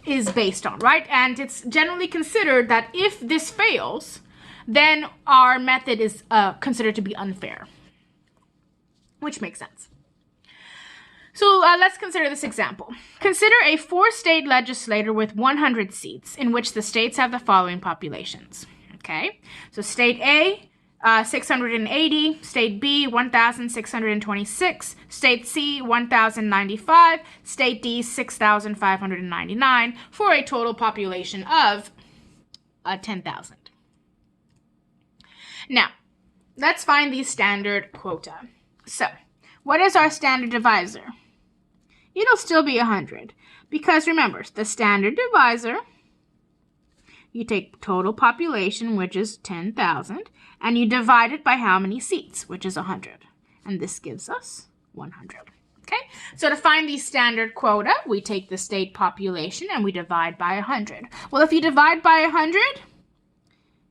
is based on, right? And it's generally considered that if this fails, then our method is considered to be unfair, which makes sense. So let's consider this example. Consider a 4-state legislature with 100 seats in which the states have the following populations. Okay, so state A, 680, state B, 1,626, state C, 1,095, state D, 6,599, for a total population of 10,000. Now, let's find the standard quota. So, what is our standard divisor? It'll still be 100, because remember, the standard divisor, you take total population, which is 10,000, and you divide it by how many seats, which is 100. And this gives us 100. Okay, so to find the standard quota, we take the state population and we divide by 100. Well, if you divide by 100,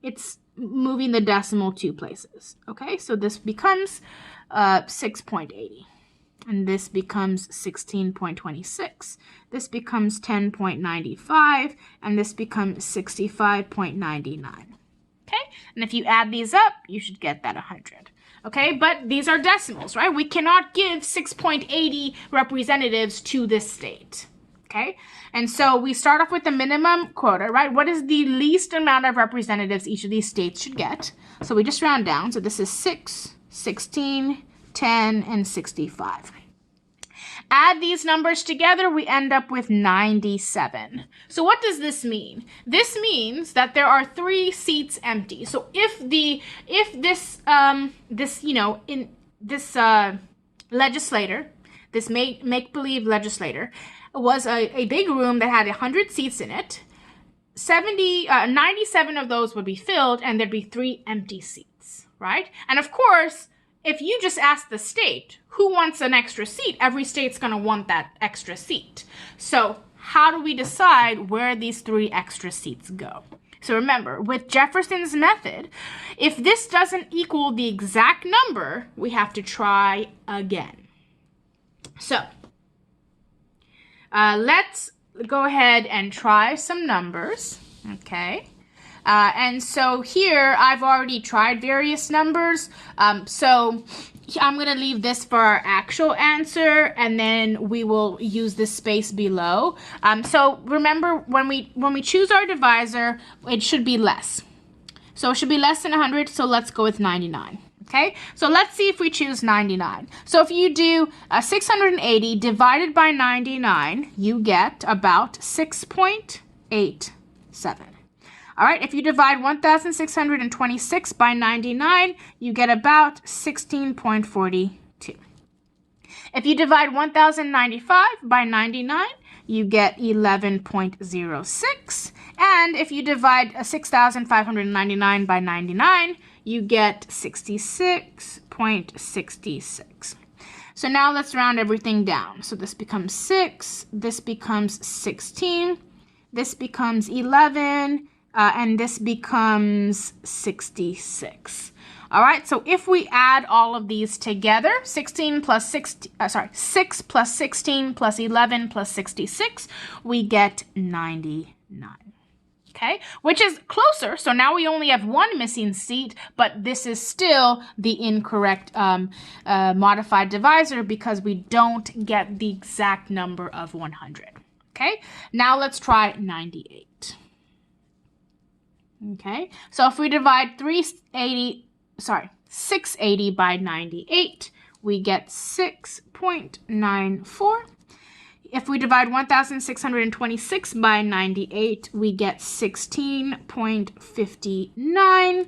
it's moving the decimal 2 places. Okay, so this becomes 6.80. And this becomes 16.26. This becomes 10.95. And this becomes 65.99. Okay, and if you add these up, you should get that 100. Okay, but these are decimals, right? We cannot give 6.80 representatives to this state. Okay, and so we start off with the minimum quota, right? What is the least amount of representatives each of these states should get? So we just round down. So this is 6, 16, 10, and 65. Add these numbers together, we end up with 97. So what does this mean? This means that there are 3 seats empty. So if this legislator, this make-believe legislator, was a big room that had 100 seats in it, 97 of those would be filled, and there'd be 3 empty seats, right? And of course, if you just ask the state, who wants an extra seat? Every state's going to want that extra seat. So how do we decide where these 3 extra seats go? So remember, with Jefferson's method, if this doesn't equal the exact number, we have to try again. So let's go ahead and try some numbers, okay? And so here I've already tried various numbers. So I'm going to leave this for our actual answer, and then we will use this space below. So remember, when we choose our divisor, it should be less. So it should be less than 100, so let's go with 99. Okay, so let's see if we choose 99. So if you do 680 divided by 99, you get about 6.87. All right, if you divide 1,626 by 99, you get about 16.42. If you divide 1,095 by 99, you get 11.06. And if you divide 6,599 by 99, you get 66.66. So now let's round everything down. So this becomes 6, this becomes 16, this becomes 11, and this becomes 66. All right, so if we add all of these together, 6 plus 16 plus 11 plus 66, we get 99. Okay, which is closer. So now we only have one missing seat, but this is still the incorrect modified divisor because we don't get the exact number of 100. Okay, now let's try 98. Okay, so if we divide 680 by 98, we get 6.94. If we divide 1,626 by 98, we get 16.59.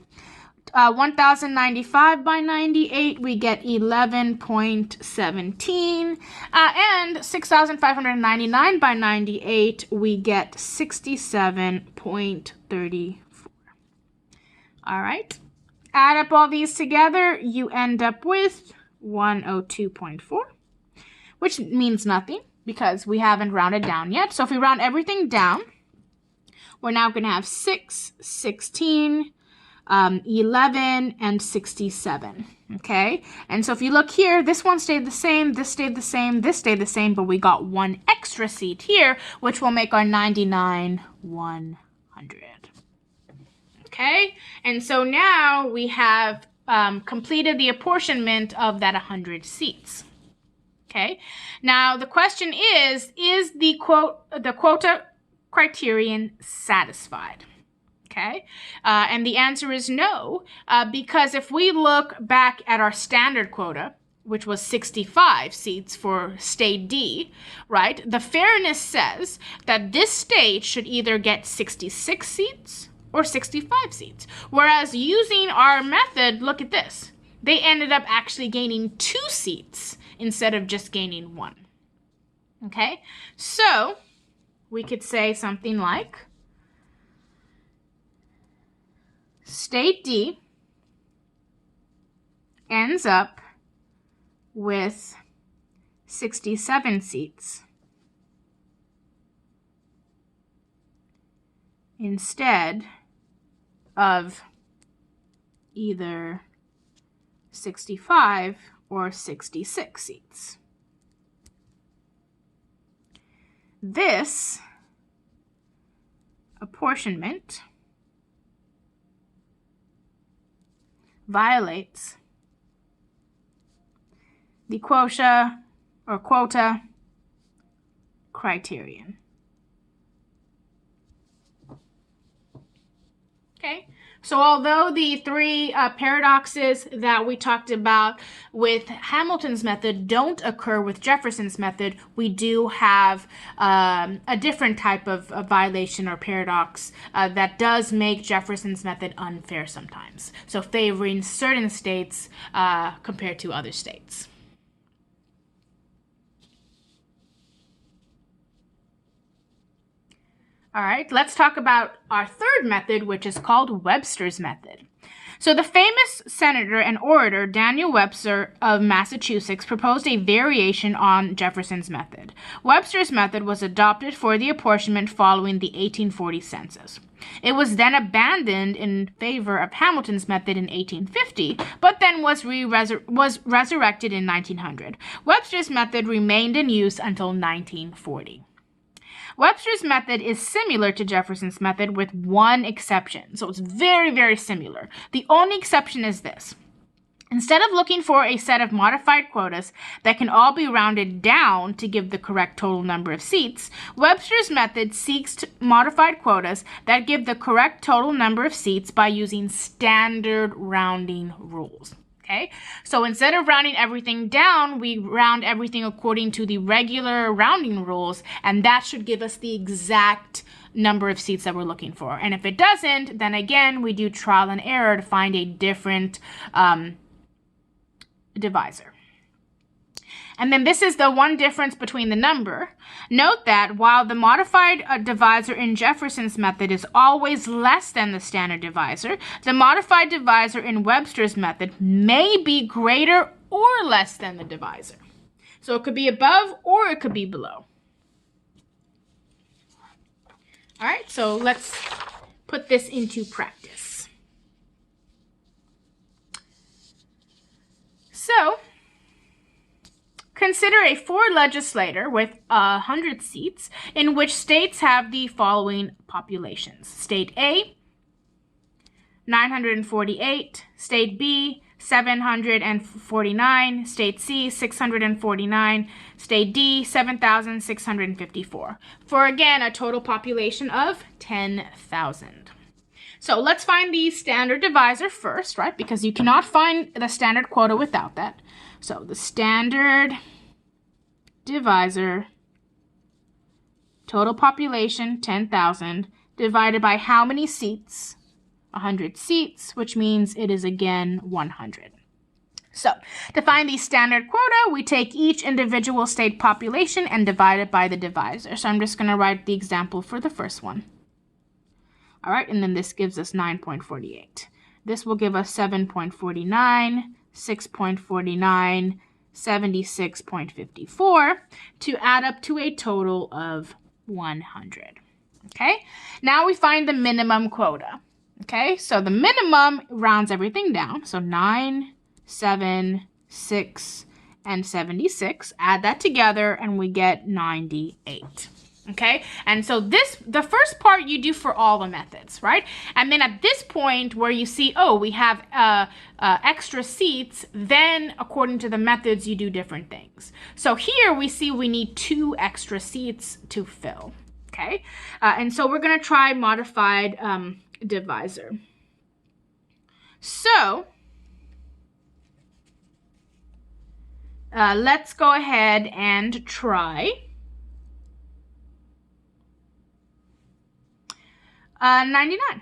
1,095 by 98, we get 11.17. And 6,599 by 98, we get 67.34. All right. Add up all these together, you end up with 102.4, which means nothing because we haven't rounded down yet. So if we round everything down, we're now going to have 6, 16, 11, and 67. Okay, and so if you look here, this one stayed the same, this stayed the same, this stayed the same, but we got one extra seat here, which will make our 99 100. Okay, and so now we have completed the apportionment of that 100 seats. Okay, now the question is the quota criterion satisfied? Okay, and the answer is no, because if we look back at our standard quota, which was 65 seats for state D, right, the fairness says that this state should either get 66 seats or 65 seats. Whereas using our method, look at this. They ended up actually gaining 2 seats instead of just gaining 1. Okay, so we could say something like State D ends up with 67 seats instead of either 65 or 66 seats. This apportionment violates the quota criterion. Okay, so although the 3 paradoxes that we talked about with Hamilton's method don't occur with Jefferson's method, we do have a different type of violation or paradox that does make Jefferson's method unfair sometimes. So favoring certain states compared to other states. All right, let's talk about our third method, which is called Webster's method. So the famous senator and orator Daniel Webster of Massachusetts proposed a variation on Jefferson's method. Webster's method was adopted for the apportionment following the 1840 census. It was then abandoned in favor of Hamilton's method in 1850, but then was resurrected in 1900. Webster's method remained in use until 1940. Webster's method is similar to Jefferson's method with one exception. So it's very, very similar. The only exception is this. Instead of looking for a set of modified quotas that can all be rounded down to give the correct total number of seats, Webster's method seeks modified quotas that give the correct total number of seats by using standard rounding rules. Okay, so instead of rounding everything down, we round everything according to the regular rounding rules, and that should give us the exact number of seats that we're looking for. And if it doesn't, then again, we do trial and error to find a different divisor. And then this is the one difference between the number. Note that while the modified divisor in Jefferson's method is always less than the standard divisor, the modified divisor in Webster's method may be greater or less than the divisor. So it could be above or it could be below. All right, so let's put this into practice. So, consider a Ford legislature with 100 seats in which states have the following populations. State A, 948, State B, 749, State C, 649, State D, 7,654, for again a total population of 10,000. So let's find the standard divisor first, right? Because you cannot find the standard quota without that. So the standard divisor, total population 10,000, divided by how many seats? 100 seats, which means it is again 100. So to find the standard quota, we take each individual state population and divide it by the divisor. So I'm just going to write the example for the first one. All right, and then this gives us 9.48. This will give us 7.49, 6.49, 76.54 to add up to a total of 100. Okay, now we find the minimum quota. Okay, so the minimum rounds everything down. So 9, 7, 6, and 76. Add that together and we get 98. Okay, and so the first part you do for all the methods, right? And then at this point where you see, oh, we have extra seats, then according to the methods, you do different things. So here we see we need 2 extra seats to fill, okay? And so we're gonna try modified divisor. So let's go ahead and try 99.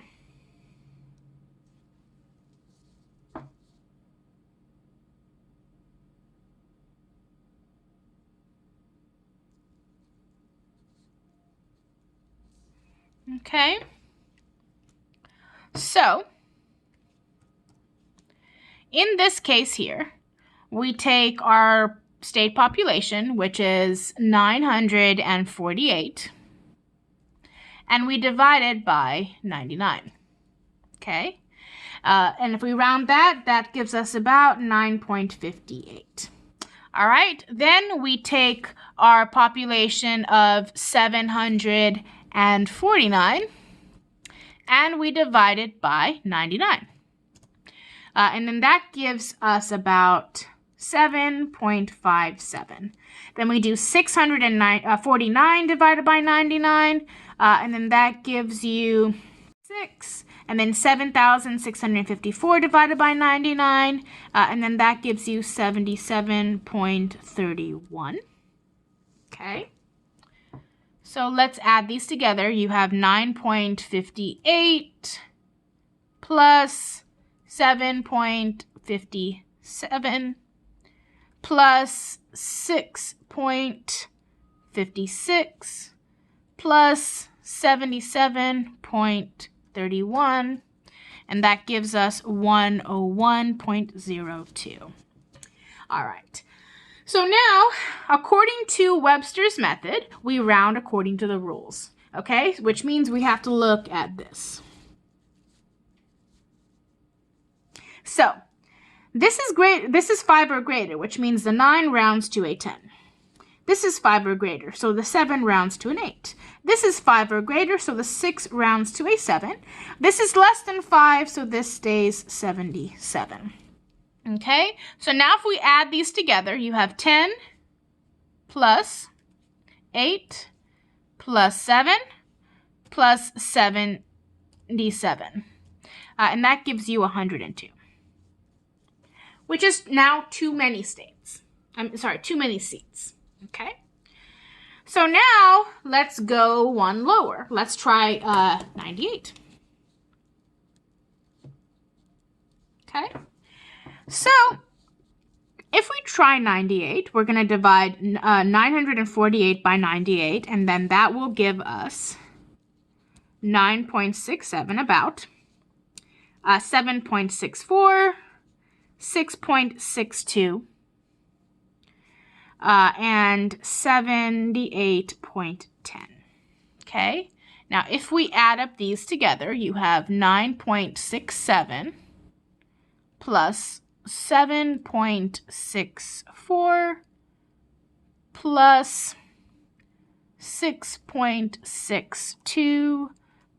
Okay. So, in this case here, we take our state population, which is 948, and we divide it by 99, okay? And if we round that, that gives us about 9.58. All right, then we take our population of 749, and we divide it by 99. And then that gives us about 7.57. Then we do 649 divided by 99, and then that gives you 6. And then 7,654 divided by 99, and then that gives you 77.31. Okay. So let's add these together. You have 9.58 plus 7.57 plus 6.56 plus 77.31, and that gives us 101.02. All right. So now, according to Webster's method, we round according to the rules, okay? Which means we have to look at this. So, this is 5 or greater, which means the 9 rounds to a 10. This is 5 or greater, so the 7 rounds to an 8. This is 5 or greater, so the 6 rounds to a 7. This is less than 5, so this stays 77. Okay, so now if we add these together, you have 10 plus 8 plus 7 plus 77. And that gives you 102, which is now too many states. Too many seats. Okay. So now let's go one lower. Let's try 98. Okay. So if we try 98, we're going to divide 948 by 98, and then that will give us 9.67 about, 7.64, 6.62, and 78.10. Okay, now if we add up these together, you have 9.67 plus 7.64 plus 6.62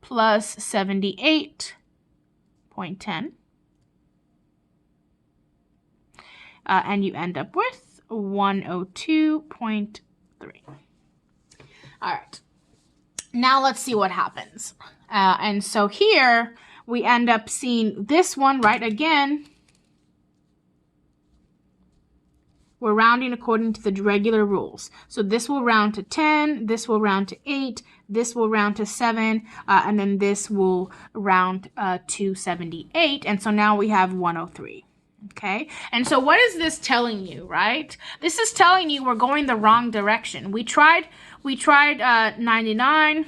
plus 78.10. And you end up with 102.3. All right. Now let's see what happens. And so here we end up seeing this one, right? Again, we're rounding according to the regular rules. So this will round to 10, this will round to 8, this will round to 7, and then this will round to 78. And so now we have 103. Okay, and so what is this telling you, right? This is telling you we're going the wrong direction. We tried 99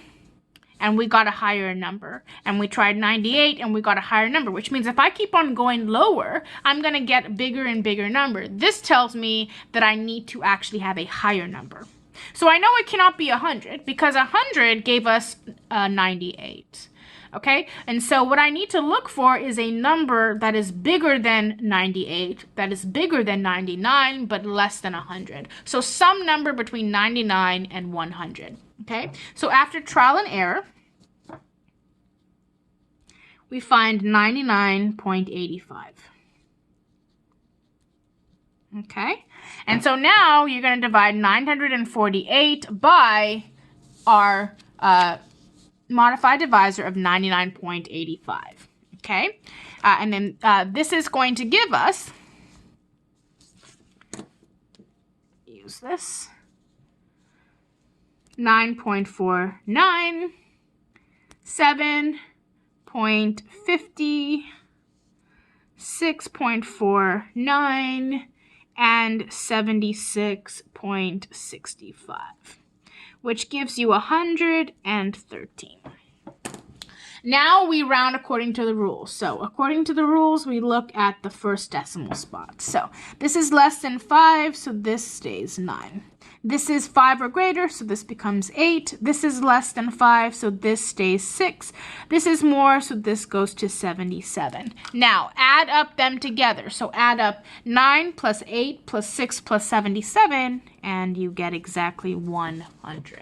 and we got a higher number, and we tried 98 and we got a higher number, which means if I keep on going lower, I'm going to get a bigger and bigger number. This tells me that I need to actually have a higher number. So I know it cannot be 100 because 100 gave us 98. Okay, and so what I need to look for is a number that is bigger than 98, that is bigger than 99, but less than 100. So some number between 99 and 100. Okay, so after trial and error, we find 99.85. Okay, and so now you're going to divide 948 by our modified divisor of 99.85. Okay, and then this is going to give us, use this, 9.49, 7.50, 6.49, and 76.65, which gives you 113. Now we round according to the rules. So according to the rules, we look at the first decimal spot. So this is less than 5, so this stays 9. This is 5 or greater, so this becomes 8. This is less than 5, so this stays 6. This is more, so this goes to 77. Now, add up them together. So add up 9 plus 8 plus 6 plus 77, and you get exactly 100.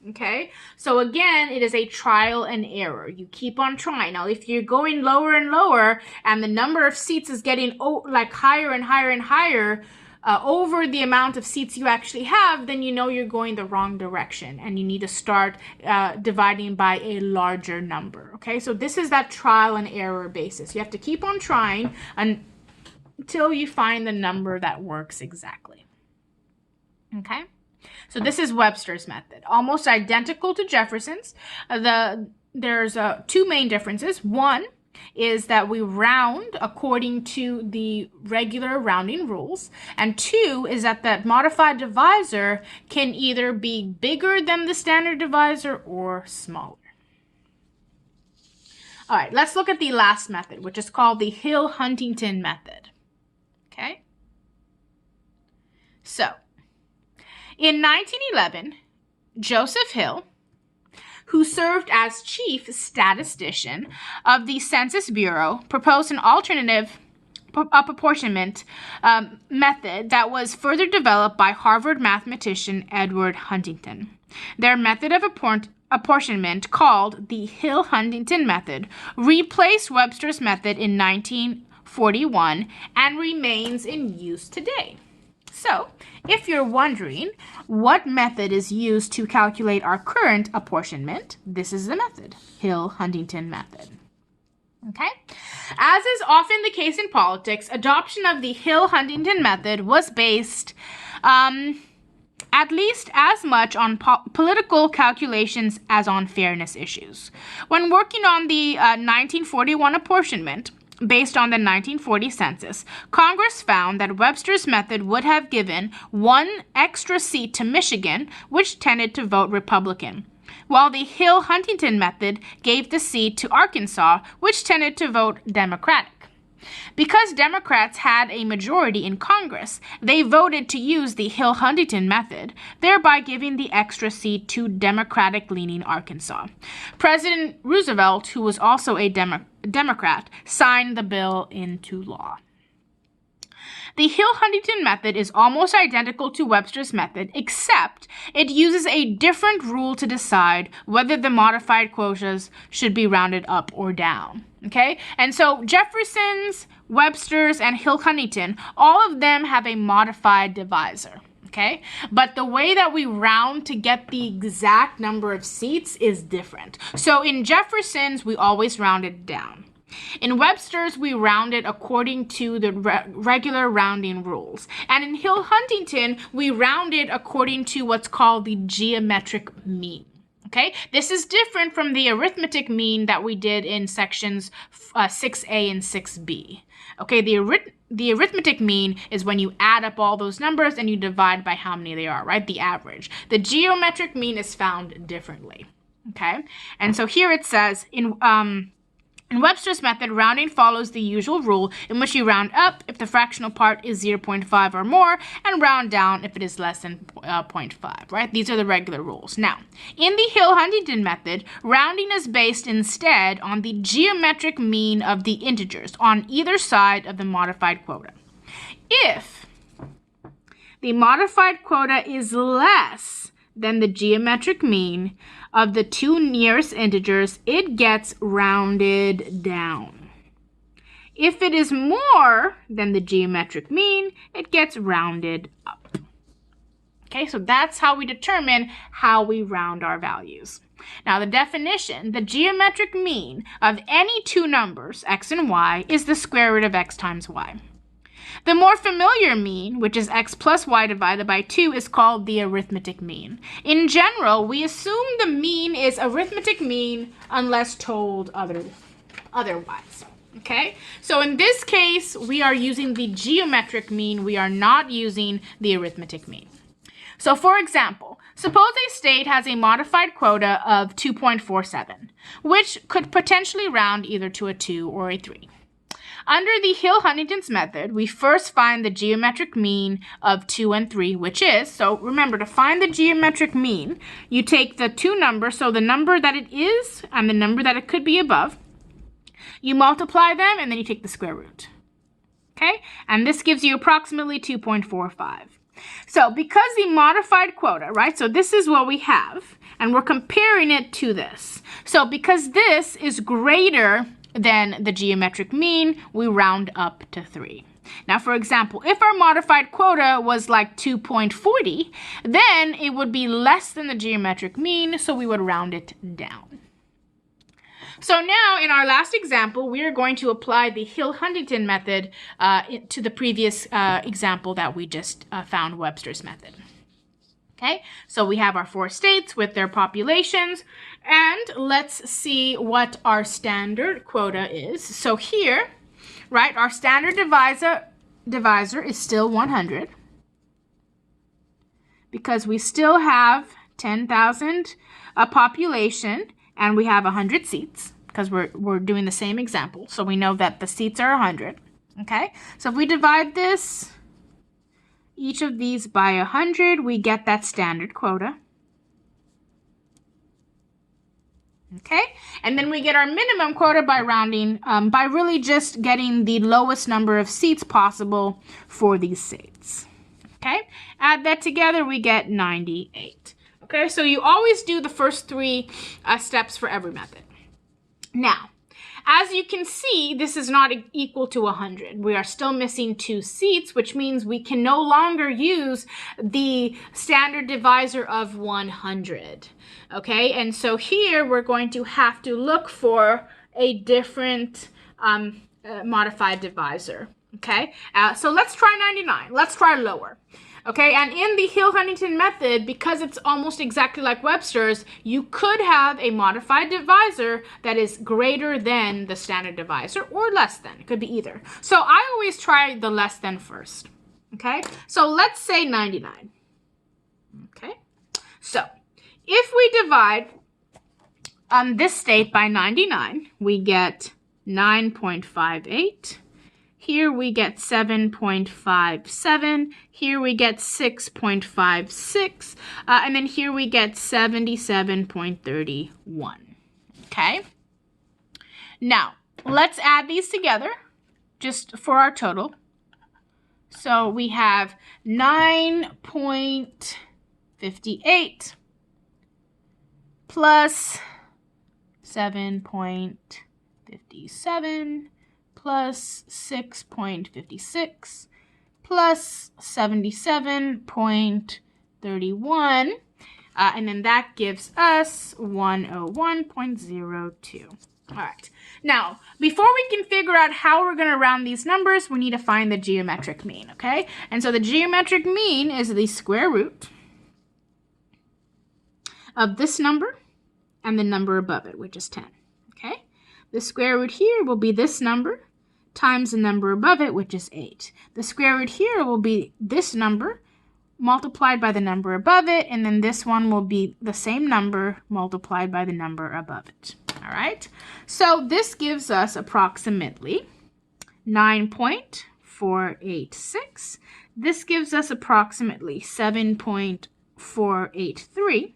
Okay, so again, it is a trial and error. You keep on trying. Now, if you're going lower and lower, and the number of seats is getting like higher and higher and higher, over the amount of seats you actually have, then you know you're going the wrong direction and you need to start dividing by a larger number. Okay, so this is that trial and error basis. You have to keep on trying until you find the number that works exactly. Okay, so this is Webster's method, almost identical to Jefferson's. There's two main differences. One is that we round according to the regular rounding rules, and two is that the modified divisor can either be bigger than the standard divisor or smaller. All right, let's look at the last method, which is called the Hill-Huntington method. Okay, so in 1911, Joseph Hill, who served as chief statistician of the Census Bureau, proposed an alternative apportionment method that was further developed by Harvard mathematician Edward Huntington. Their method of apportionment, called the Hill-Huntington method, replaced Webster's method in 1914 1941 and remains in use today. So, if you're wondering what method is used to calculate our current apportionment, this is the method, Hill-Huntington method. Okay? As is often the case in politics, adoption of the Hill-Huntington method was based at least as much on political calculations as on fairness issues. When working on the 1941 apportionment, based on the 1940 census, Congress found that Webster's method would have given one extra seat to Michigan, which tended to vote Republican, while the Hill-Huntington method gave the seat to Arkansas, which tended to vote Democratic. Because Democrats had a majority in Congress, they voted to use the Hill-Huntington method, thereby giving the extra seat to Democratic-leaning Arkansas. President Roosevelt, who was also a Democrat, signed the bill into law. The Hill-Huntington method is almost identical to Webster's method, except it uses a different rule to decide whether the modified quotas should be rounded up or down. Okay? And so Jefferson's, Webster's, and Hill-Huntington, all of them have a modified divisor. Okay? But the way that we round to get the exact number of seats is different. So in Jefferson's, we always rounded down. In Webster's, we rounded according to the regular rounding rules. And in Hill-Huntington, we rounded according to what's called the geometric mean. Okay? This is different from the arithmetic mean that we did in sections 6A and 6B. Okay, the arithmetic mean is when you add up all those numbers and you divide by how many they are, right? The average. The geometric mean is found differently. Okay? And so here it says in Webster's method, rounding follows the usual rule in which you round up if the fractional part is 0.5 or more and round down if it is less than 0.5, right? These are the regular rules. Now, in the Hill-Huntington method, rounding is based instead on the geometric mean of the integers on either side of the modified quota. If the modified quota is less than the geometric mean of the two nearest integers, it gets rounded down. If it is more than the geometric mean, it gets rounded up. Okay, so that's how we determine how we round our values. Now, the definition, the geometric mean of any two numbers, x and y, is the square root of x times y. The more familiar mean, which is x plus y divided by 2, is called the arithmetic mean. In general, we assume the mean is arithmetic mean unless told otherwise. Okay? So in this case, we are using the geometric mean. We are not using the arithmetic mean. So for example, suppose a state has a modified quota of 2.47, which could potentially round either to a 2 or a 3. Under the Hill-Huntington's method, we first find the geometric mean of 2 and 3, which is, so remember, to find the geometric mean, you take the two numbers, so the number that it is and the number that it could be above, you multiply them, and then you take the square root. Okay? And this gives you approximately 2.45. So because the modified quota, right, so this is what we have, and we're comparing it to this. So because this is greater than the geometric mean, we round up to 3. Now, for example, if our modified quota was like 2.40, then it would be less than the geometric mean, so we would round it down. So now, in our last example, we are going to apply the Hill-Huntington method to the previous example that we just found, Webster's method. Okay, so we have our 4 states with their populations, and let's see what our standard quota is. So here, right, our standard divisor is still 100 because we still have 10,000 population and we have 100 seats because we're doing the same example. So we know that the seats are 100. Okay, so if we divide this, each of these by 100, we get that standard quota. Okay, and then we get our minimum quota by rounding, by really just getting the lowest number of seats possible for these states. Okay, add that together, we get 98. Okay, so you always do the first 3 steps for every method. Now, as you can see, this is not equal to 100. We are still missing 2 seats, which means we can no longer use the standard divisor of 100. Okay, and so here we're going to have to look for a different modified divisor. Okay, so let's try 99. Let's try lower. Okay, and in the Hill-Huntington method, because it's almost exactly like Webster's, you could have a modified divisor that is greater than the standard divisor or less than. It could be either. So I always try the less than first. Okay, so let's say 99. Okay, so if we divide this state by 99, we get 9.58. Here we get 7.57. Here we get 6.56. And then here we get 77.31. Okay? Now, let's add these together just for our total. So we have 9.58 plus 7.57 plus 6.56 plus 77.31, and then that gives us 101.02. All right. Now, before we can figure out how we're going to round these numbers, we need to find the geometric mean, okay? And so the geometric mean is the square root of this number and the number above it, which is 10, okay? The square root here will be this number times the number above it, which is 8. The square root here will be this number multiplied by the number above it, and then this one will be the same number multiplied by the number above it. All right? So this gives us approximately 9.486. This gives us approximately 7.483.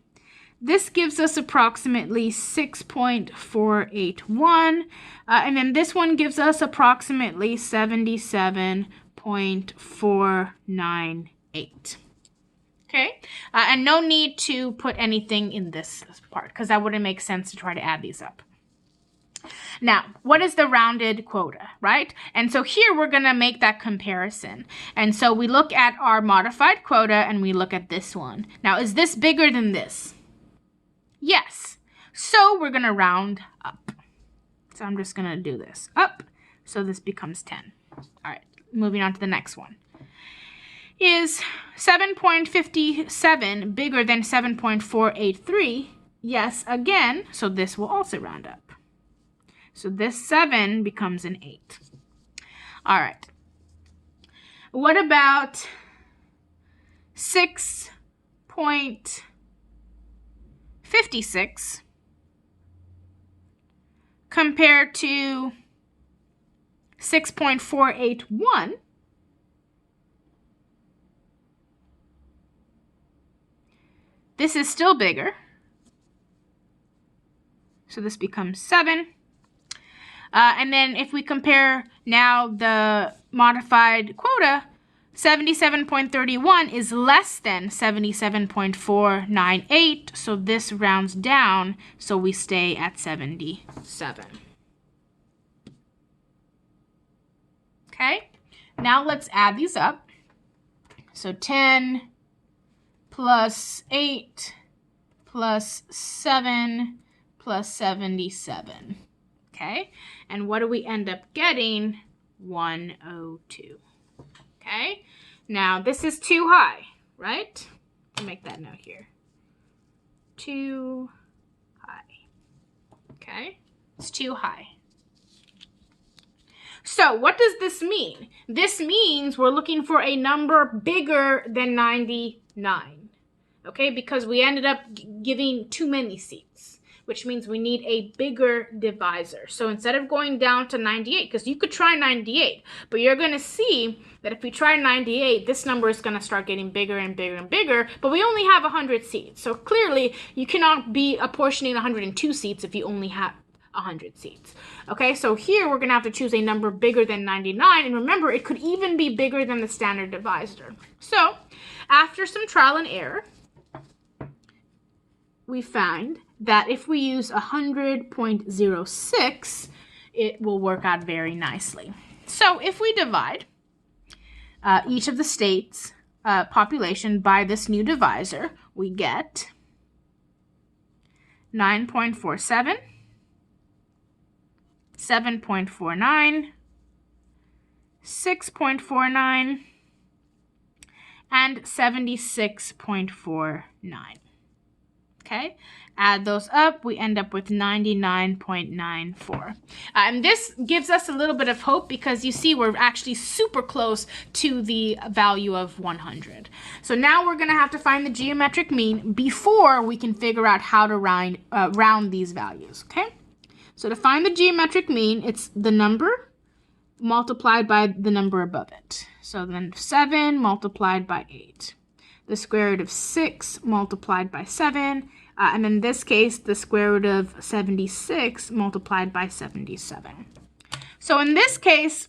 This gives us approximately 6.481, and then this one gives us approximately 77.498. Okay, and no need to put anything in this part because that wouldn't make sense to try to add these up. Now, what is the rounded quota, right? And so here we're going to make that comparison. And so we look at our modified quota and we look at this one. Now, is this bigger than this? Yes. So we're going to round up. So I'm just going to do this up. So this becomes 10. All right, moving on to the next one. Is 7.57 bigger than 7.483? Yes, again. So this will also round up. So this 7 becomes an 8. All right. What about 6.56 compared to 6.481? This is still bigger. So this becomes 7. And then if we compare now the modified quota, 77.31 is less than 77.498. So this rounds down, so we stay at 77. Okay, now let's add these up. So 10 plus 8 plus 7 plus 77. Okay, and what do we end up getting? 102. Okay, now this is too high, right? I'll make that note here. Too high. Okay, it's too high. So what does this mean? This means we're looking for a number bigger than 99. Okay, because we ended up giving too many seats, which means we need a bigger divisor. So instead of going down to 98, because you could try 98, but you're going to see that if we try 98, this number is going to start getting bigger and bigger and bigger, but we only have 100 seats. So clearly, you cannot be apportioning 102 seats if you only have 100 seats. Okay, so here we're going to have to choose a number bigger than 99, and remember, it could even be bigger than the standard divisor. So after some trial and error, we find that if we use 100.06, it will work out very nicely. So if we divide each of the states' population by this new divisor, we get 9.47, 7.49, 6.49, and 76.49. Okay, add those up, we end up with 99.94. And this gives us a little bit of hope because you see we're actually super close to the value of 100. So now we're going to have to find the geometric mean before we can figure out how to round these values. Okay, so to find the geometric mean, it's the number multiplied by the number above it. So then 7 multiplied by 8. The square root of 6 multiplied by 7, and in this case, the square root of 76 multiplied by 77. So in this case,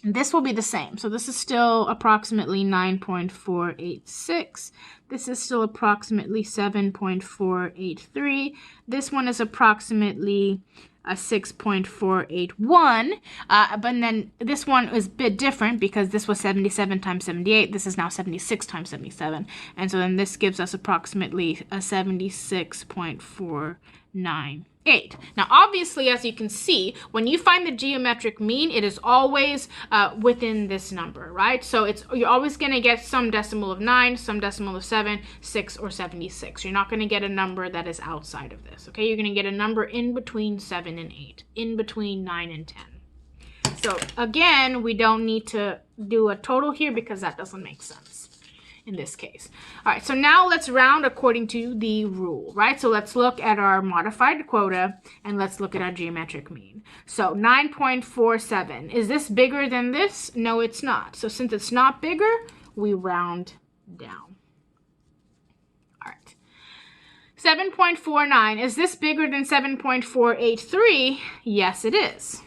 this will be the same. So this is still approximately 9.486. This is still approximately 7.483. This one is approximately 6.481, but then this one is a bit different because this was 77 times 78. This is now 76 times 77, and so then this gives us approximately a 76.498. Now, obviously, as you can see, when you find the geometric mean, it is always within this number, right? So you're always going to get some decimal of 9, some decimal of 7, 6, or 76. You're not going to get a number that is outside of this, okay? You're going to get a number in between 7 and 8, in between 9 and 10. So, again, we don't need to do a total here because that doesn't make sense in this case. All right, so now let's round according to the rule, right? So let's look at our modified quota and let's look at our geometric mean. So 9.47, is this bigger than this? No, it's not. So since it's not bigger, we round down. All right. 7.49, is this bigger than 7.483? Yes, it is.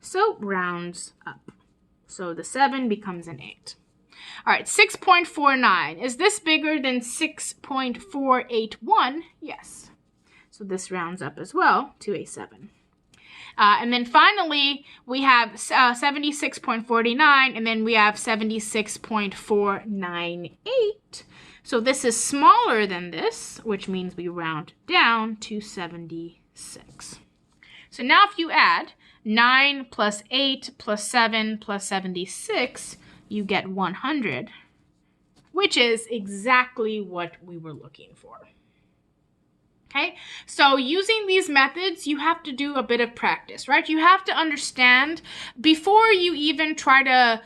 So rounds up. So the 7 becomes an 8. All right, 6.49. Is this bigger than 6.481? Yes. So this rounds up as well to a 7. And then finally, we have 76.49, and then we have 76.498. So this is smaller than this, which means we round down to 76. So now if you add 9 plus 8 plus 7 plus 76, you get 100, which is exactly what we were looking for. Okay, so using these methods, you have to do a bit of practice, right? You have to understand before you even try to,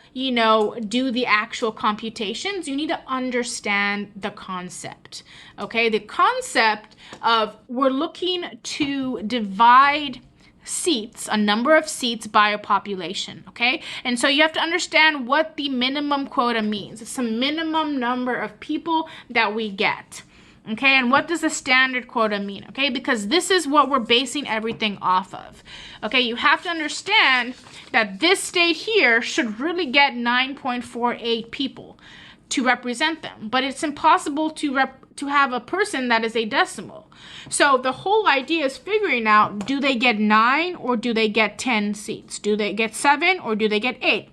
do the actual computations, you need to understand the concept. Okay, the concept of we're looking to divide seats, a number of seats by a population, okay? And so you have to understand what the minimum quota means. It's the minimum number of people that we get, okay? And what does the standard quota mean, okay? Because this is what we're basing everything off of, okay? You have to understand that this state here should really get 9.48 people to represent them, but it's impossible to have a person that is a decimal. So the whole idea is figuring out, do they get 9 or do they get 10 seats? Do they get 7 or do they get 8?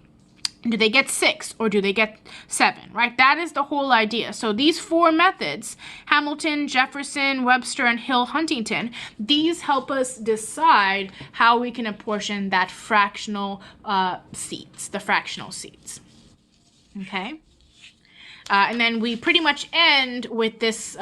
Do they get 6 or do they get 7, right? That is the whole idea. So these 4 methods, Hamilton, Jefferson, Webster, and Hill-Huntington, these help us decide how we can apportion that fractional seats, the fractional seats, okay? And then we pretty much end with this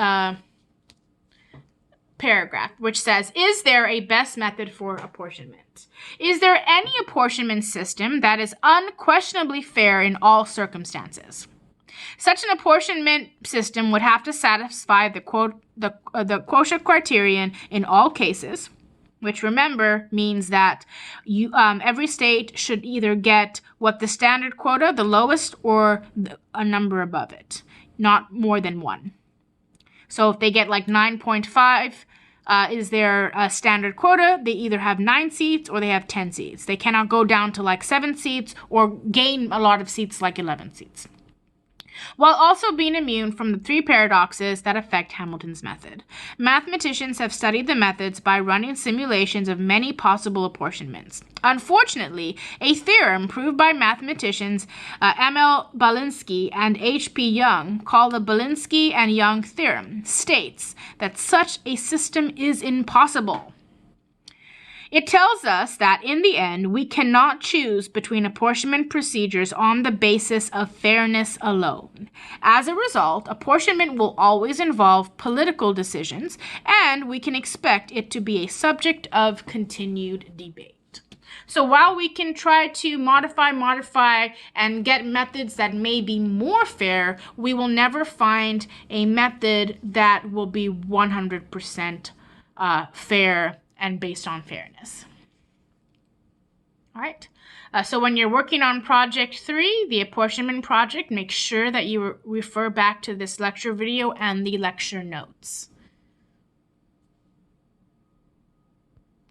paragraph, which says, is there a best method for apportionment? Is there any apportionment system that is unquestionably fair in all circumstances? Such an apportionment system would have to satisfy the quotient criterion in all cases, which, remember, means that every state should either get what the standard quota, the lowest, or a number above it, not more than 1. So if they get like 9.5 is their standard quota, they either have 9 seats or they have 10 seats. They cannot go down to like 7 seats or gain a lot of seats like 11 seats. while also being immune from the three paradoxes that affect Hamilton's method. Mathematicians have studied the methods by running simulations of many possible apportionments. Unfortunately, a theorem proved by mathematicians M.L. Balinsky and H.P. Young, called the Balinsky and Young theorem, states that such a system is impossible. It tells us that, in the end, we cannot choose between apportionment procedures on the basis of fairness alone. As a result, apportionment will always involve political decisions, and we can expect it to be a subject of continued debate. So while we can try to modify, and get methods that may be more fair, we will never find a method that will be 100% fair and based on fairness. All right. So when you're working on project 3, the apportionment project, make sure that you refer back to this lecture video and the lecture notes.